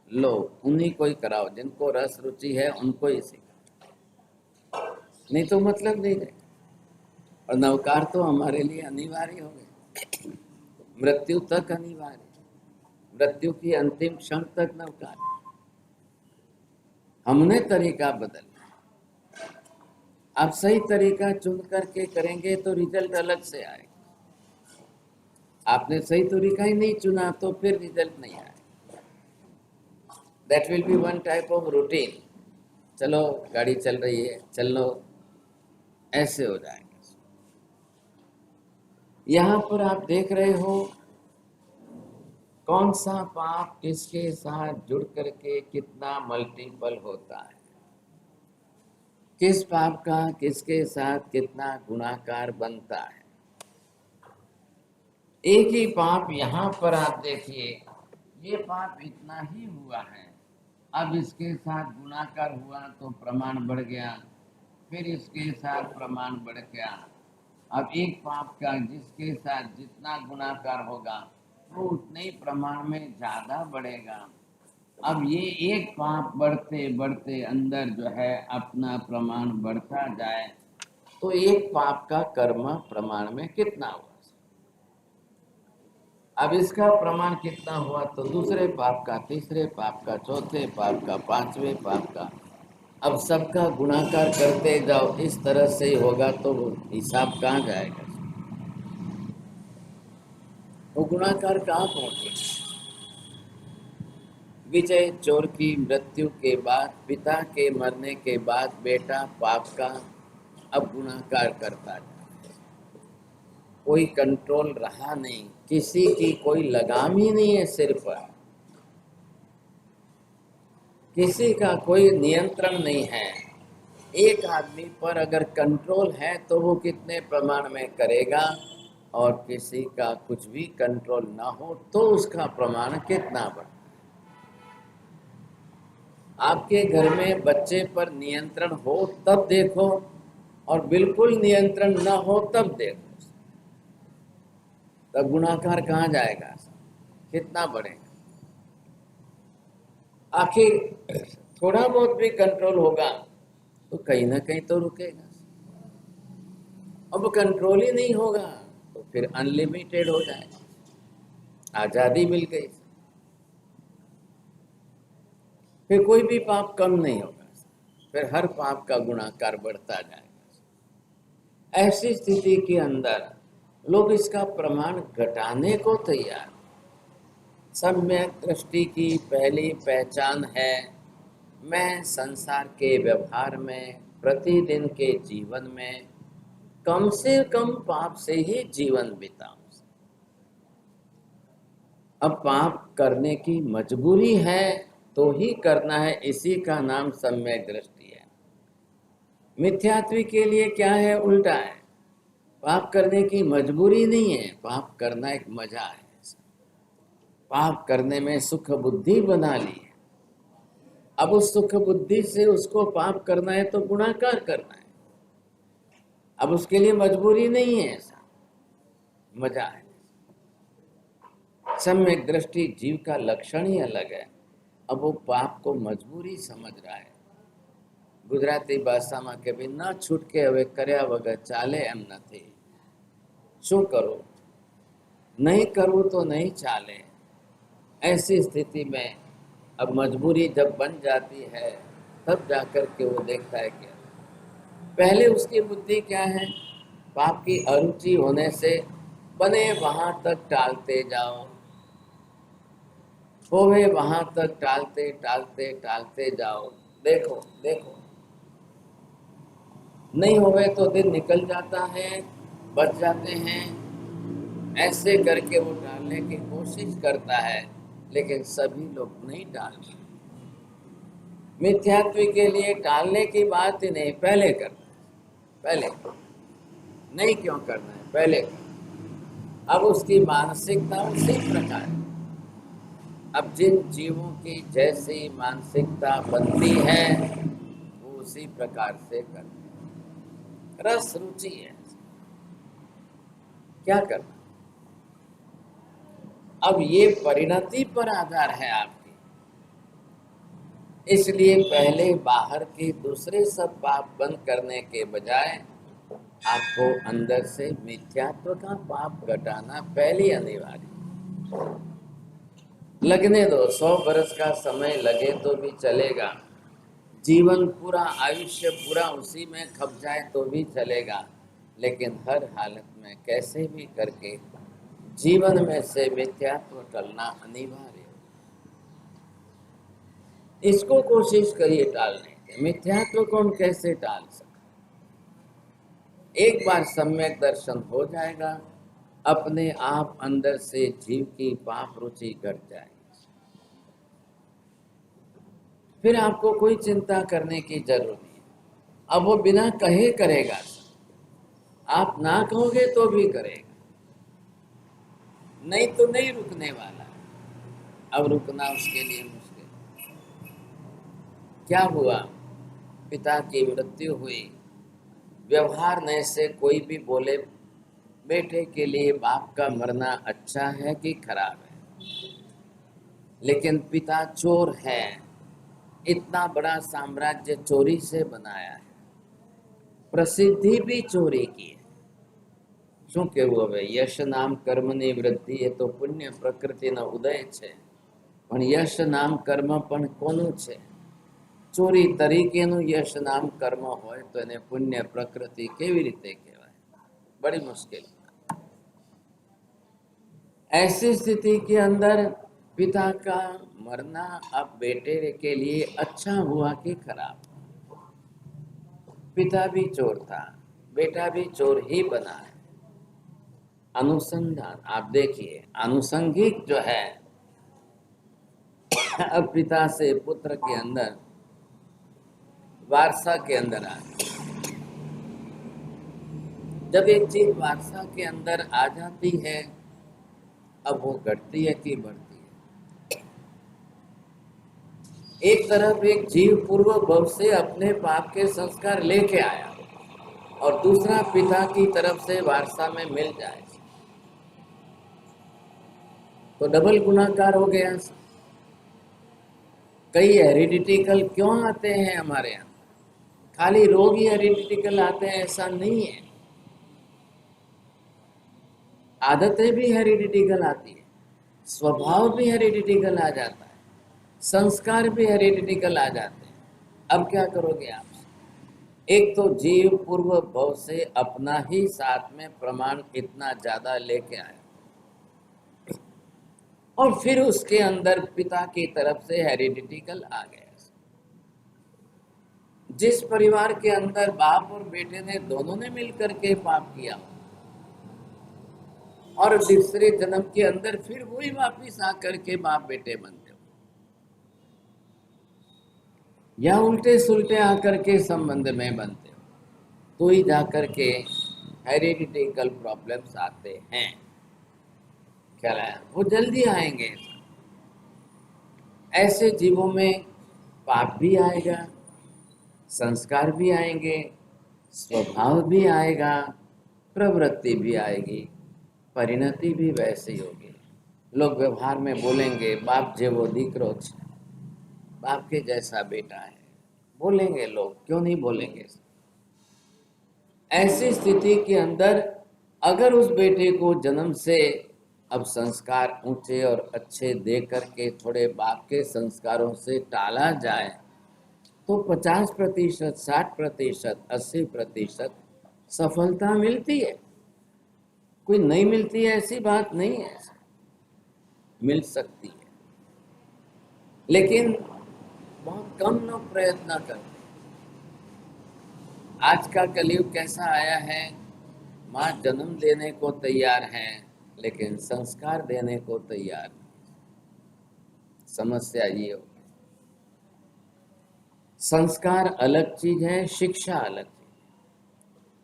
लो, उन्हीं को ही कराओ, जिनको रस रुचि है उनको ही सिखाओ, नहीं तो मतलब नहीं रहे। और नवकार तो हमारे लिए अनिवार्य हो गए, मृत्यु तक अनिवार्य, मृत्यु की अंतिम क्षण तक नवकार। हमने तरीका बदलना। आप सही तरीका चुन करके करेंगे तो रिजल्ट अलग से आएगा। आपने सही तरीका ही नहीं चुना तो फिर रिजल्ट नहीं आएगा। That will be one type of routine. चलो गाड़ी चल रही है, चलो, ऐसे हो जाएगा। यहाँ पर आप देख रहे हो कौन सा पाप किसके साथ जुड़ करके कितना मल्टीपल होता है, किस पाप का किसके साथ कितना गुणाकार बनता है। एक ही पाप यहाँ पर आप देखिए, ये पाप इतना ही हुआ है, अब इसके साथ गुणाकार हुआ तो प्रमाण बढ़ गया, फिर इसके साथ प्रमाण बढ़ गया। अब एक पाप का जिसके साथ जितना गुणाकार होगा वो उतने ही प्रमाण में ज्यादा बढ़ेगा। अब ये एक पाप बढ़ते बढ़ते अंदर जो है अपना प्रमाण बढ़ता जाए तो एक पाप का कर्म प्रमाण में कितना हुआ। अब इसका प्रमाण कितना हुआ तो दूसरे पाप का, तीसरे पाप का, चौथे पाप का, पांचवें पाप का। अब सबका गुणाकार करते जाओ, इस तरह से ही होगा तो हिसाब कहाँ जाएगा, वो गुणाकार कहाँ पहुंचेगा। विजय चोर की मृत्यु के बाद, पिता के मरने के बाद बेटा पाप का अब गुणाकार करता है। कोई कंट्रोल रहा नहीं, किसी की कोई लगाम ही नहीं है सिर पर, किसी का कोई नियंत्रण नहीं है। एक आदमी पर अगर कंट्रोल है तो वो कितने प्रमाण में करेगा, और किसी का कुछ भी कंट्रोल ना हो तो उसका प्रमाण कितना बढ़े। आपके घर में बच्चे पर नियंत्रण हो तब देखो, और बिल्कुल नियंत्रण ना हो तब देखो, तब गुणाकार कहाँ जाएगा, कितना बढ़ेगा। आखिर थोड़ा बहुत भी कंट्रोल होगा तो कहीं ना कहीं तो रुकेगा। अब कंट्रोल ही नहीं होगा तो फिर अनलिमिटेड हो जाएगा, आजादी मिल गई, फिर कोई भी पाप कम नहीं होगा, फिर हर पाप का गुणाकार बढ़ता जाएगा। ऐसी स्थिति के अंदर लोग इसका प्रमाण घटाने को तैयार। सम्यक दृष्टि की पहली पहचान है, मैं संसार के व्यवहार में, प्रतिदिन के जीवन में कम से कम पाप से ही जीवन बिताऊं। अब पाप करने की मजबूरी है तो ही करना है, इसी का नाम सम्यक दृष्टि है। मिथ्यात्व के लिए क्या है, उल्टा है। पाप करने की मजबूरी नहीं है, पाप करना एक मजा है। पाप करने में सुख बुद्धि बना ली है, अब उस सुख बुद्धि से उसको पाप करना है तो गुणाकार करना है। अब उसके लिए मजबूरी नहीं है, ऐसा मजा है। सम्यक दृष्टि जीव का लक्षण ही अलग है। अब वो पाप को मजबूरी समझ रहा है। गुजराती भाषाમાં કે ભાઈ ના છૂટકે હવે કર્યા વગર ચાલે એમ નથી, શું કરું, नहीं करूँ तो नहीं चाले। ऐसी स्थिति में अब मजबूरी जब बन जाती है तब जाकर के वो देखता है क्या। पहले उसकी बुद्धि क्या है, पाप की अरुचि होने से बने वहां तक टालते जाओ, होवे वहां तक टालते टालते टालते जाओ, देखो देखो, नहीं होवे तो दिन निकल जाता है, बच जाते हैं। ऐसे करके वो टालने की कोशिश करता है, लेकिन सभी लोग नहीं टालते। मिथ्यात्व के लिए टालने की बात ही नहीं, पहले करना, पहले नहीं क्यों करना है, पहले करना। अब उसकी मानसिकता उसी प्रकार है। अब जिन जीवों की जैसी मानसिकता बनती है वो उसी प्रकार से करते हैं। रस रुचि है, क्या करना। अब ये परिणति पर आधार है आपकी, इसलिए पहले बाहर के दूसरे सब पाप बंद करने के बजाय आपको अंदर से मिथ्यात्व का पाप घटाना पहले अनिवार्य। लगने दो, 100 बरस का समय लगे तो भी चलेगा, जीवन पूरा, आयुष्य पूरा उसी में खप जाए तो भी चलेगा, लेकिन हर हालत में कैसे भी करके जीवन में से मिथ्यात्व टलना अनिवार्य। इसको कोशिश करिए टालने की। मिथ्यात्व को हम कैसे टाल सकते, एक बार सम्यक दर्शन हो जाएगा, अपने आप अंदर से जीव की पाप रुचि घट जाएगी, फिर आपको कोई चिंता करने की जरूरत नहीं। अब वो बिना कहे करेगा, आप ना कहोगे तो भी करेगा, नहीं तो नहीं रुकने वाला। अब रुकना उसके लिए मुश्किल। क्या हुआ, पिता की मृत्यु हुई, व्यवहार में से कोई भी बोले बेटे के लिए बाप का मरना अच्छा है कि खराब है, लेकिन पिता चोर है, इतना बड़ा साम्राज्य चोरी से बनाया है, प्रसिद्धि भी चोरी की है। શું કહેવું હવે, યશ નામ કર્મની વૃદ્ધિ એ તો પુણ્ય પ્રકૃતિનો ઉદય છે, પણ યશ નામ કર્મ પણ કોનું છે? ચોરી તરીકેનું યશ નામ કર્મ હોય તો એને પુણ્ય પ્રકૃતિ કેવી રીતે કહેવાય? बड़ी मुश्किल। ऐसी स्थिति के अंदर पिता का मरना अब बेटे के लिए अच्छा हुआ कि खराब? पिता भी चोर था, बेटा भी चोर ही बना है। अनुसंधान आप देखिए, आनुषंगिक जो है, अब पिता से पुत्र के अंदर वारसा के अंदर आ गई। जब एक चीज वारसा के अंदर आ जाती है, अब वो घटती है कि बढ़ती है। एक तरफ एक जीव पूर्व भव से अपने पाप के संस्कार लेके आया और दूसरा पिता की तरफ से वारसा में मिल जाए तो डबल गुनाहगार हो गया। कई हेरिडिटिकल क्यों आते हैं हमारे यहाँ? खाली रोग ही हेरिडिटिकल आते हैं ऐसा नहीं है, आदतें भी हेरिडिटिकल आती है, स्वभाव भी हेरिडिटिकल आ जाता है, संस्कार भी हेरिडिटिकल आ जाते हैं। अब क्या करोगे आप? एक तो जीव पूर्व भव से अपना ही साथ में प्रमाण इतना ज्यादा लेके आया और फिर उसके अंदर पिता की तरफ से हेरिडिटिकल आ गया। जिस परिवार के अंदर बाप और बेटे ने दोनों ने मिलकर के पाप किया और दूसरे जन्म के अंदर फिर वही वापिस आकर के बाप बेटे बनते हो, या उल्टे सुलटे आकर के संबंध में बनते हो, तो ही जाकर के हेरिडिटिकल प्रॉब्लम्स आते हैं। क्या है? वो जल्दी आएंगे। ऐसे जीवों में पाप भी आएगा, संस्कार भी आएंगे, स्वभाव भी आएगा, प्रवृत्ति भी आएगी, परिणति भी वैसे ही होगी। लोग व्यवहार में बोलेंगे बाप जेवो दीकरो छे, बाप के जैसा बेटा है, बोलेंगे लोग, क्यों नहीं बोलेंगे? ऐसी स्थिति के अंदर अगर उस बेटे को जन्म से अब संस्कार ऊंचे और अच्छे दे करके थोड़े बाप के संस्कारों से टाला जाए तो 50%, 60%, 80% सफलता मिलती है। कोई नहीं मिलती है ऐसी बात नहीं है, मिल सकती है, लेकिन बहुत कम लोग प्रयत्न करते। आज का कलयुग कैसा आया है? माँ जन्म देने को तैयार है लेकिन संस्कार देने को तैयार नहीं। समस्या ये हो, संस्कार अलग चीज है, शिक्षा अलग चीज है।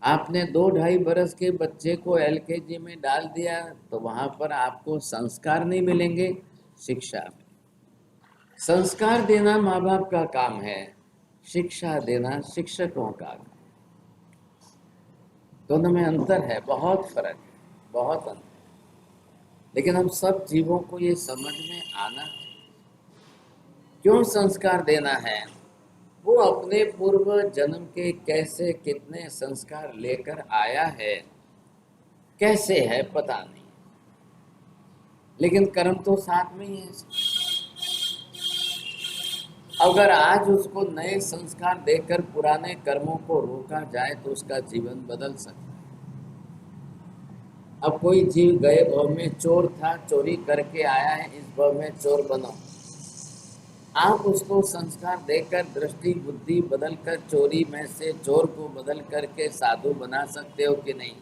आपने 2-2.5 बरस के बच्चे को LKG में डाल दिया तो वहां पर आपको संस्कार नहीं मिलेंगे, शिक्षा में। संस्कार देना माँ बाप का काम है, शिक्षा देना शिक्षकों का काम। दोनों में अंतर है, बहुत फर्क है, बहुत अंतर। लेकिन हम सब जीवों को ये समझ में आना क्यों संस्कार देना है, वो अपने पूर्व जन्म के कैसे कितने संस्कार लेकर आया है, कैसे है पता नहीं, लेकिन कर्म तो साथ में ही है। अगर आज उसको नए संस्कार देकर पुराने कर्मों को रोका जाए तो उसका जीवन बदल सकता है। अब कोई जीव गए भव में चोर था, चोरी करके आया है, इस भव में चोर बनो, आप उसको संस्कार देकर दृष्टि बुद्धि बदल कर चोरी में से चोर को बदल करके साधु बना सकते हो कि नहीं?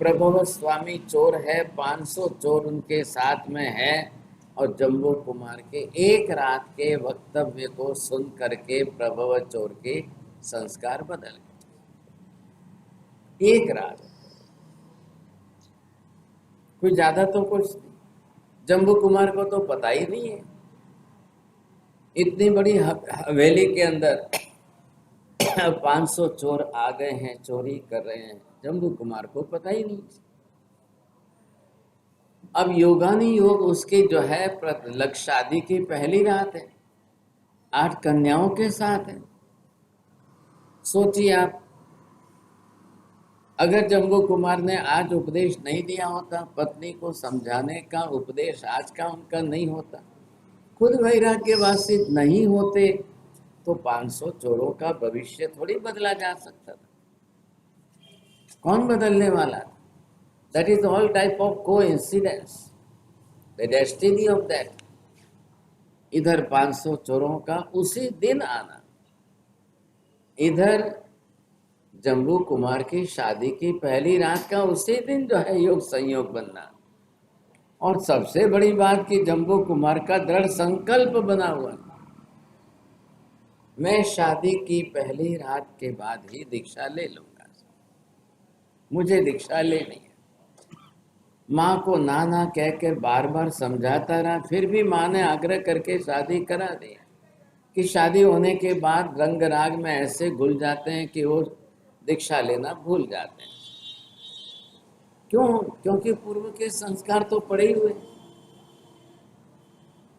प्रभव स्वामी चोर है, 500 चोर उनके साथ में है और जम्बो कुमार के एक रात के वक्तव्य को सुन करके प्रभव चोर के संस्कार बदल गए। एक रात, कोई ज्यादा तो कुछ नहीं। जम्बू कुमार को तो पता ही नहीं है, इतनी बड़ी हवेली के अंदर 500 चोर आ गए हैं, चोरी कर रहे हैं, जम्बू कुमार को पता ही नहीं। अब योगानी योग उसकी जो है शादी की पहली रात है, 8 कन्याओं के साथ है। सोचिए आप, अगर जम्बू कुमार ने आज उपदेश नहीं दिया होता, पत्नी को समझाने का उपदेश आज का उनका नहीं होता, खुद वैराग्यवासी नहीं होते, तो 500 चोरों का भविष्य थोड़ी बदला जा सकता था। कौन बदलने वाला? That is all type of coincidence, the destiny of that. इधर 500 चोरों का उसी दिन आना, इधर जम्बू कुमार की शादी की पहली रात का उसी दिन जो है योग संयोग बनना, और सबसे बड़ी बात कि जम्बू कुमार का दृढ़ संकल्प बना हुआ, मैं शादी की पहली रात के बाद ही दीक्षा ले लूंगा, मुझे दीक्षा लेनी है। माँ को ना ना कह के बार बार समझाता रहा, फिर भी माँ ने आग्रह करके शादी करा दी कि शादी होने के बाद रंग राग में ऐसे घुल जाते हैं कि वो दीक्षा लेना भूल जाते हैं। क्यों? क्योंकि पूर्व के संस्कार तो पड़े ही हुए,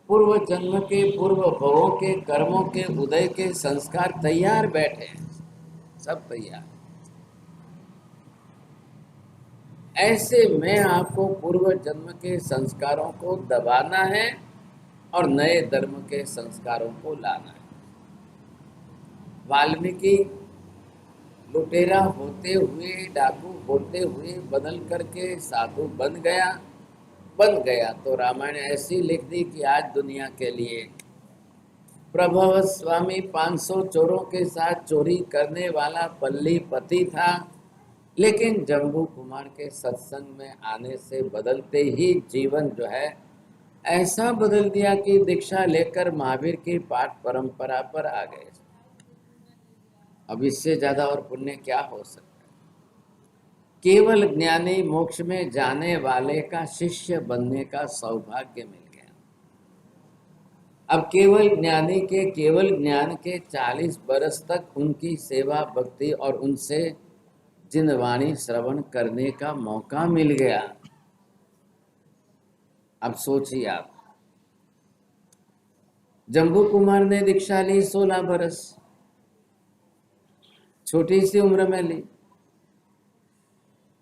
पूर्व जन्म के, पूर्व भवों के, कर्मों के, उदय के संस्कार तैयार बैठे हैं, सब तैयार। ऐसे में आपको पूर्व जन्म के संस्कारों को दबाना है और नए धर्म के संस्कारों को लाना है। वाल्मीकि लुटेरा होते हुए, डाकू होते हुए बदल करके साधु बन गया तो रामायण ऐसी लिख दी कि आज दुनिया के लिए प्रभव स्वामी 500 चोरों के साथ चोरी करने वाला पल्ली पति था, लेकिन जम्बू कुमार के सत्संग में आने से बदलते ही जीवन जो है ऐसा बदल दिया कि दीक्षा लेकर महावीर की पाठ परंपरा पर आ गए। अब इससे ज्यादा और पुण्य क्या हो सकता है? केवल ज्ञानी मोक्ष में जाने वाले का शिष्य बनने का सौभाग्य मिल गया। अब केवल ज्ञानी के केवल ज्ञान के 40 बरस तक उनकी सेवा भक्ति और उनसे जिन वाणी श्रवण करने का मौका मिल गया। अब सोचिए आप, जम्बू कुमार ने दीक्षा ली 16 बरस, छोटी सी उम्र में ली।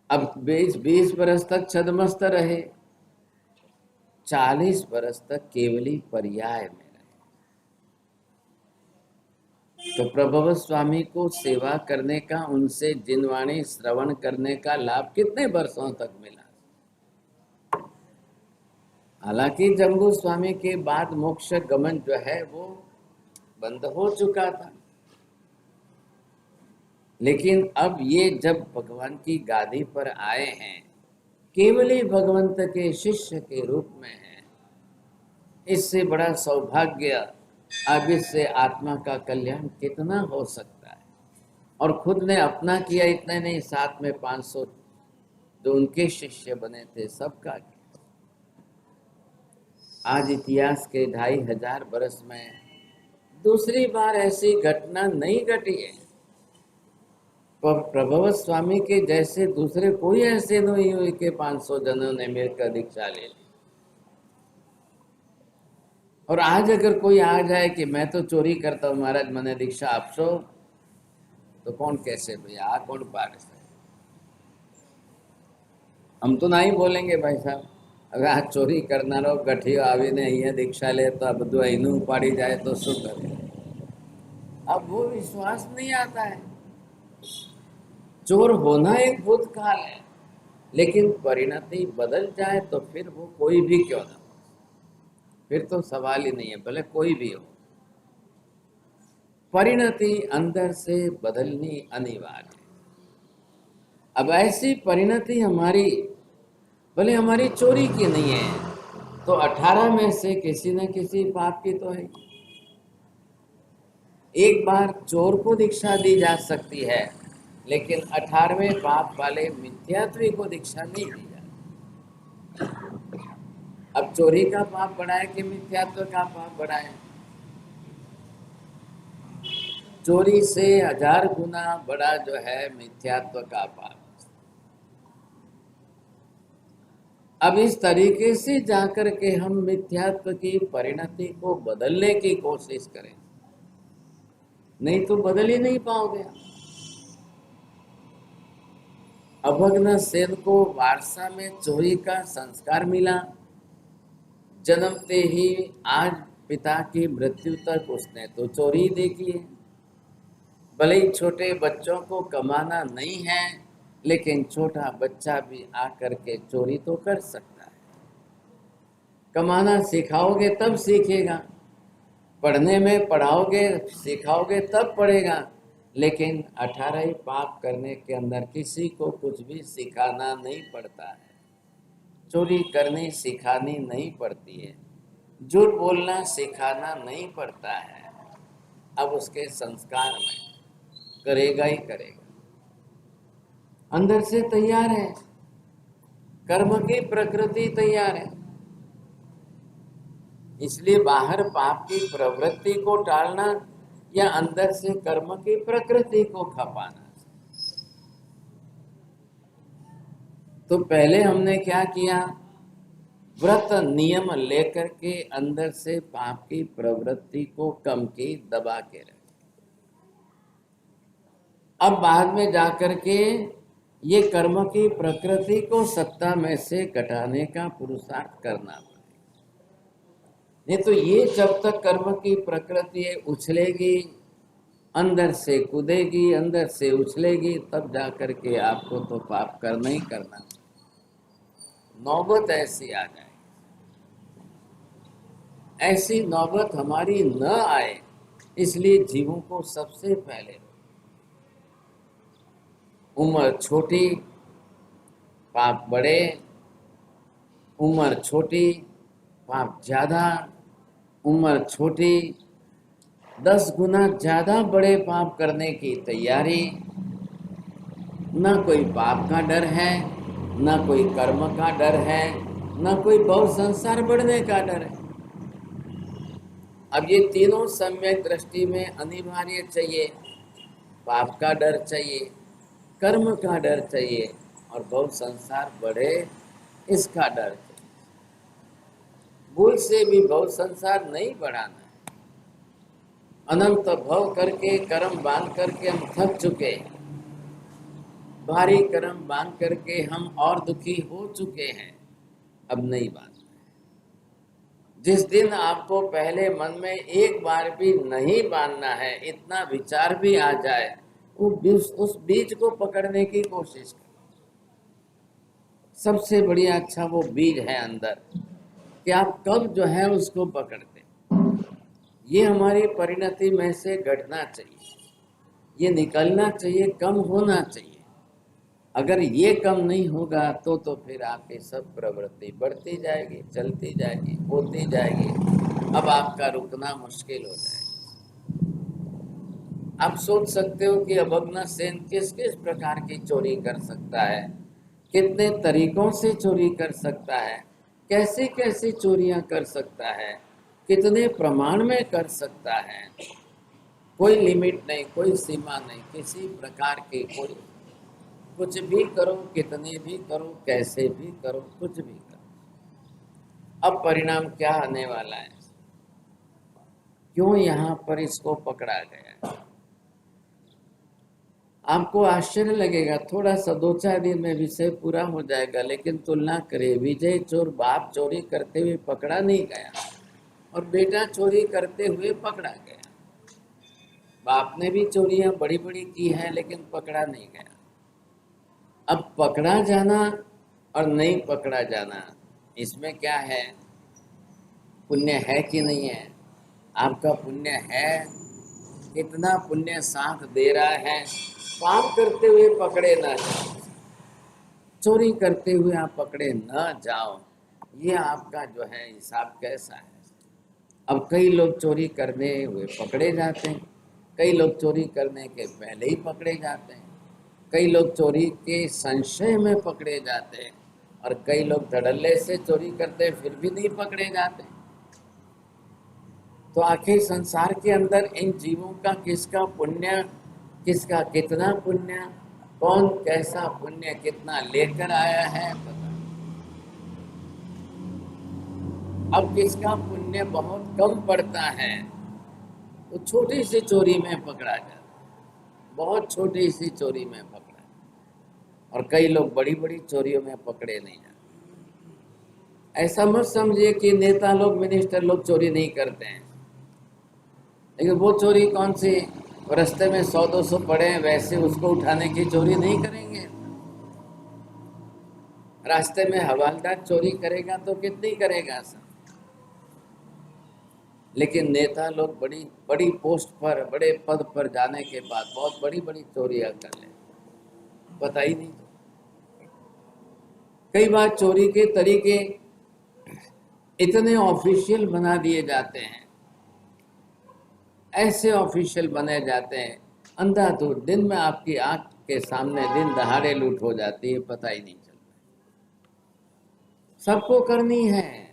अब 20 बरस तक छद्मस्त रहे, 40 बरस तक केवली पर्याय में रहे। तो प्रभव स्वामी को सेवा करने का, उनसे जिनवाणी श्रवण करने का लाभ कितने वर्षों तक मिला? हालांकि जम्बू स्वामी के बाद मोक्ष गमन जो है वो बंद हो चुका था, लेकिन अब ये जब भगवान की गादी पर आए हैं, केवल ही भगवंत के शिष्य के रूप में हैं, इससे बड़ा सौभाग्य अब इससे आत्मा का कल्याण कितना हो सकता है। और खुद ने अपना किया, इतने नहीं, साथ में 500 जो उनके शिष्य बने थे सबका किया। आज इतिहास के 2500 बरस में दूसरी बार ऐसी घटना नहीं घटी है। पर प्रभव स्वामी के जैसे दूसरे कोई ऐसे नहीं हुए कि 500 जनों ने मिलकर दीक्षा ले ली। और आज अगर कोई आ जाए कि मैं तो चोरी करता हूँ महाराज, मैंने दीक्षा आपसो, तो कौन कैसे भैया आ कौन पाड़े से? हम तो नहीं बोलेंगे भाई साहब, अगर आज चोरी करना रहो गठियो आवी ने अहिया दीक्षा ले तो अब दो अनु उपाड़ी जाए तो शू करे? अब वो विश्वास नहीं आता है। चोर होना एक भूतकाल है, लेकिन परिणति बदल जाए तो फिर वो कोई भी क्यों ना, फिर तो सवाल ही नहीं है, भले कोई भी हो। परिणति अंदर से बदलनी अनिवार्य है। अब ऐसी परिणति हमारी, भले हमारी चोरी की नहीं है तो 18 में से किसी न किसी पाप की तो है। एक बार चोर को दीक्षा दी जा सकती है, लेकिन 18वें पाप वाले मिथ्यात्वी को दीक्षा नहीं दी जाती। अब चोरी का पाप बड़ा है कि मिथ्यात्व का पाप बड़ा है? चोरी से 1000 गुना बड़ा जो है मिथ्यात्व का पाप। अब इस तरीके से जाकर के हम मिथ्यात्व की परिणति को बदलने की कोशिश करें, नहीं तो बदल ही नहीं पाओगे। अभग्न सेन को वारसा में चोरी का संस्कार मिला, जन्मते ही आज पिता की मृत्यु तक उसने तो चोरी देखी है। भले ही छोटे बच्चों को कमाना नहीं है, लेकिन छोटा बच्चा भी आकर के चोरी तो कर सकता है। कमाना सिखाओगे तब सीखेगा, पढ़ने में पढ़ाओगे सिखाओगे तब पढ़ेगा, लेकिन 18 ही पाप करने के अंदर किसी को कुछ भी सिखाना नहीं पड़ता है। चोरी करनी सिखानी नहीं पड़ती है, झूठ बोलना सिखाना नहीं पड़ता है, अब उसके संस्कार में करेगा ही करेगा। अंदर से तैयार है, कर्म की प्रकृति तैयार है। इसलिए बाहर पाप की प्रवृत्ति को टालना या अंदर से कर्म की प्रकृति को खपाना। तो पहले हमने क्या किया, व्रत नियम लेकर के अंदर से पाप की प्रवृत्ति को कम की, दबा के रखे। अब बाद में जाकर के ये कर्म की प्रकृति को सत्ता में से घटाने का पुरुषार्थ करना पड़ेगा। नहीं तो ये जब तक कर्म की प्रकृति उछलेगी, अंदर से कूदेगी, अंदर से उछलेगी, तब जाकर के आपको तो पाप करना ही करना। नौबत ऐसी आ जाए, ऐसी नौबत हमारी न आए, इसलिए जीवों को सबसे पहले उम्र छोटी पाप बड़े, उम्र छोटी पाप ज्यादा, उम्र छोटी 10 गुना ज्यादा बड़े पाप करने की तैयारी। ना कोई पाप का डर है, ना कोई कर्म का डर है, ना कोई बहु संसार बढ़ने का डर है। अब ये तीनों सम्यक दृष्टि में अनिवार्य चाहिए। पाप का डर चाहिए, कर्म का डर चाहिए, और बहु संसार बढ़े इसका डर चाहिए। भूल से भी बहु संसार नहीं बढ़ाना है। अनंत भव करके कर्म बांध करके हम थक चुके हैं, भारी कर्म बांध करके हम और दुखी हो चुके हैं। अब नहीं बांधना है। जिस दिन आपको पहले मन में एक बार भी नहीं बांधना है, इतना विचार भी आ जाए, उस बीज को पकड़ने की कोशिश करें। सबसे बढ़िया अच्छा वो बीज है अंदर कि आप कब जो है उसको पकड़ते। ये हमारी परिणति में से घटना चाहिए, ये निकलना चाहिए, कम होना चाहिए। अगर ये कम नहीं होगा तो फिर आपकी सब प्रवृत्ति बढ़ती जाएगी, चलती जाएगी, होती जाएगी। अब आपका रुकना मुश्किल हो जाएगा। आप सोच सकते हो कि अभग्न सेन किस किस प्रकार की चोरी कर सकता है, कितने तरीकों से चोरी कर सकता है, कैसी कैसी चोरियां कर सकता है, कितने प्रमाण में कर सकता है। कोई लिमिट नहीं, कोई सीमा नहीं, किसी प्रकार की कोई, कुछ भी करो, कितने भी करो, कैसे भी करो, कुछ भी करो। अब परिणाम क्या आने वाला है, क्यों यहाँ पर इसको पकड़ा गया? आपको आश्चर्य लगेगा, थोड़ा सा 2-4 दिन में विषय पूरा हो जाएगा। लेकिन तुलना करें, विजय चोर बाप चोरी करते हुए पकड़ा नहीं गया और बेटा चोरी करते हुए पकड़ा गया। बाप ने भी चोरियां बड़ी बड़ी की है लेकिन पकड़ा नहीं गया। अब पकड़ा जाना और नहीं पकड़ा जाना, इसमें क्या है? पुण्य है कि नहीं है? आपका पुण्य है, कितना पुण्य साथ दे रहा है? पाप करते हुए पकड़े ना जाओ, चोरी करते हुए आप पकड़े न जाओ, ये आपका जो है हिसाब कैसा है? अब कई लोग चोरी करने हुए पकड़े जाते हैं, कई लोग चोरी करने के पहले ही पकड़े जाते हैं, कई लोग चोरी के संशय में पकड़े जाते हैं, और कई लोग धड़ल्ले से चोरी करते हैं फिर भी नहीं पकड़े जाते। तो आखिर संसार के अंदर इन जीवों का किसका पुण्य, किसका कितना पुण्य, कौन कैसा पुण्य कितना लेकर आया है, पता। अब किसका पुण्य बहुत कम पड़ता है तो छोटी सी चोरी में पकड़ा जाता है, बहुत छोटी सी चोरी में पकड़ा, और कई लोग बड़ी बड़ी चोरियों में पकड़े नहीं जाते। ऐसा मत समझिए कि नेता लोग, मिनिस्टर लोग चोरी नहीं करते हैं, लेकिन वो चोरी कौन सी, रास्ते में 100-200 पड़े हैं वैसे उसको उठाने की चोरी नहीं करेंगे। रास्ते में हवालदार चोरी करेगा तो कितनी करेगा सब। लेकिन नेता लोग बड़ी बड़ी पोस्ट पर, बड़े पद पर जाने के बाद बहुत बड़ी बड़ी चोरियां कर ले, पता ही नहीं। कई बार चोरी के तरीके इतने ऑफिशियल बना दिए जाते हैं, ऐसे ऑफिशियल बने जाते हैं, अंधाधुंध दिन में आपकी आंख के सामने दिन दहाड़े लूट हो जाती है, पता ही नहीं चलता। सबको करनी है,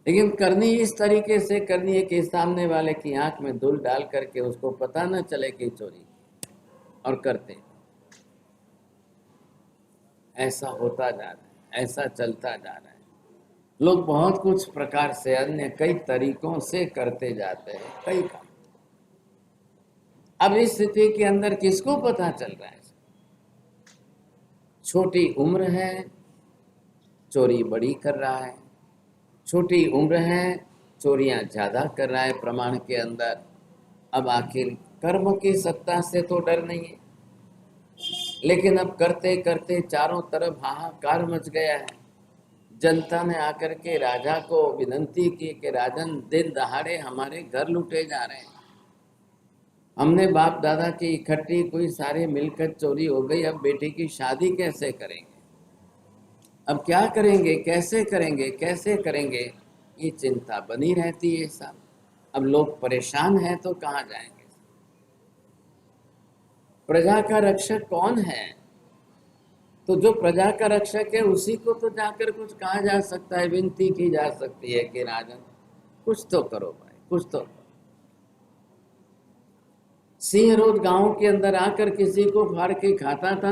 लेकिन करनी इस तरीके से करनी है कि सामने वाले की आंख में धूल डाल करके उसको पता न चले कि चोरी, और करते। ऐसा होता जा रहा है, ऐसा चलता जा रहा है। लोग बहुत कुछ प्रकार से अन्य कई तरीकों से करते जाते हैं कई काम। अब इस स्थिति के अंदर किसको पता चल रहा है? छोटी उम्र है, चोरी बड़ी कर रहा है, छोटी उम्र है, चोरियां ज्यादा कर रहा है प्रमाण के अंदर। अब आखिर कर्म की सत्ता से तो डर नहीं है, लेकिन अब करते करते चारों तरफ हाहाकार मच गया है। जनता ने आकर के राजा को विनती की कि राजन, दिन दहाड़े हमारे घर लूटे जा रहे हैं, हमने बाप दादा की इकट्ठी कोई सारे मिलकर चोरी हो गई, अब बेटी की शादी कैसे करेंगे, अब क्या करेंगे, कैसे करेंगे, कैसे करेंगे, ये चिंता बनी रहती है सब। अब लोग परेशान हैं तो कहाँ जाएंगे? प्रजा का रक्षक कौन है? तो जो प्रजा का रक्षक है उसी को तो जाकर कुछ कहा जा सकता है, विनती की जा सकती है कि राजन कुछ तो करो भाई, कुछ तो करो। सिंह रोज गांव के अंदर आकर किसी को फाड़ के खाता था,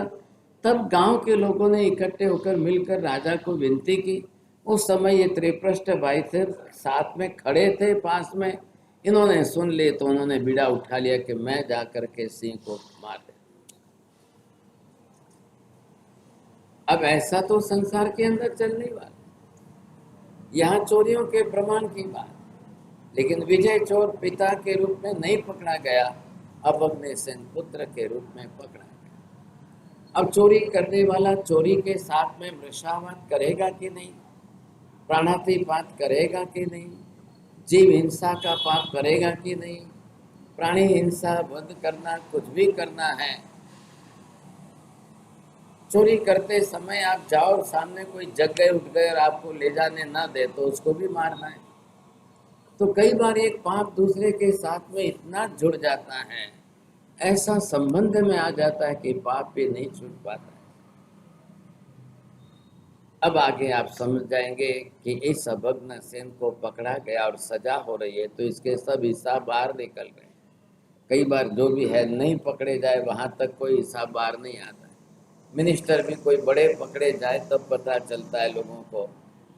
तब गांव के लोगों ने इकट्ठे होकर मिलकर राजा को विनती की। उस समय ये त्रिप्रष्ट भाई थे, साथ में खड़े थे पास में, इन्होंने सुन लिए तो उन्होंने बीड़ा उठा लिया कि मैं जाकर के सिंह को मार दे। अब ऐसा तो संसार के अंदर चलने वाला, यहाँ चोरियों के प्रमाण की बात, लेकिन विजय चोर पिता के रूप में नहीं पकड़ा गया, अब अग्निसेन पुत्र के रूप में पकड़ा गया। अब चोरी करने वाला चोरी के साथ में मृषावत करेगा कि नहीं, प्राणातिपात करेगा कि नहीं, जीव हिंसा का पाप करेगा कि नहीं, प्राणी हिंसा वध करना, कुछ भी करना है। चोरी करते समय आप जाओ, सामने कोई जग गए उठ गए और आपको ले जाने ना दे तो उसको भी मारना है। तो कई बार एक पाप दूसरे के साथ में इतना जुड़ जाता है, ऐसा संबंध में आ जाता है कि पाप भी नहीं छूट पाता है। अब आगे आप समझ जाएंगे कि इस अभग्नसेन को पकड़ा गया और सजा हो रही है, तो इसके सब हिसाब बाहर निकल रहे हैं। कई बार जो भी है नहीं पकड़े जाए वहां तक कोई हिसाब बाहर नहीं आता है। मिनिस्टर भी कोई बड़े पकड़े जाए तब पता चलता है लोगों को,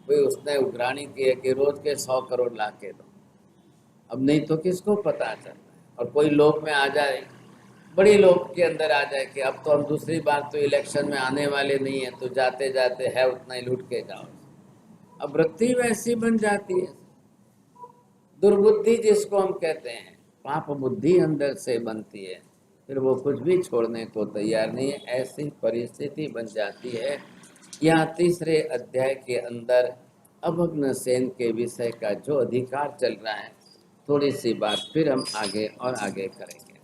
कोई उसने उघराणी की है कि रोज के 100 करोड़ ला के दो, अब नहीं तो किसको पता चलता है। और कोई लोग में आ जाए, बड़ी लोग के अंदर आ जाए कि अब तो हम दूसरी बार तो इलेक्शन में आने वाले नहीं है, तो जाते जाते है उतना ही लूट के जाओ। अब वृत्ति वैसी बन जाती है, दुर्बुद्धि जिसको हम कहते हैं, पाप बुद्धि अंदर से बनती है, फिर वो कुछ भी छोड़ने को तैयार नहीं है। ऐसी परिस्थिति बन जाती है। यहाँ तीसरे अध्याय के अंदर अभग्नसेन के विषय का जो अधिकार चल रहा है, थोड़ी सी बात फिर हम आगे और आगे करेंगे।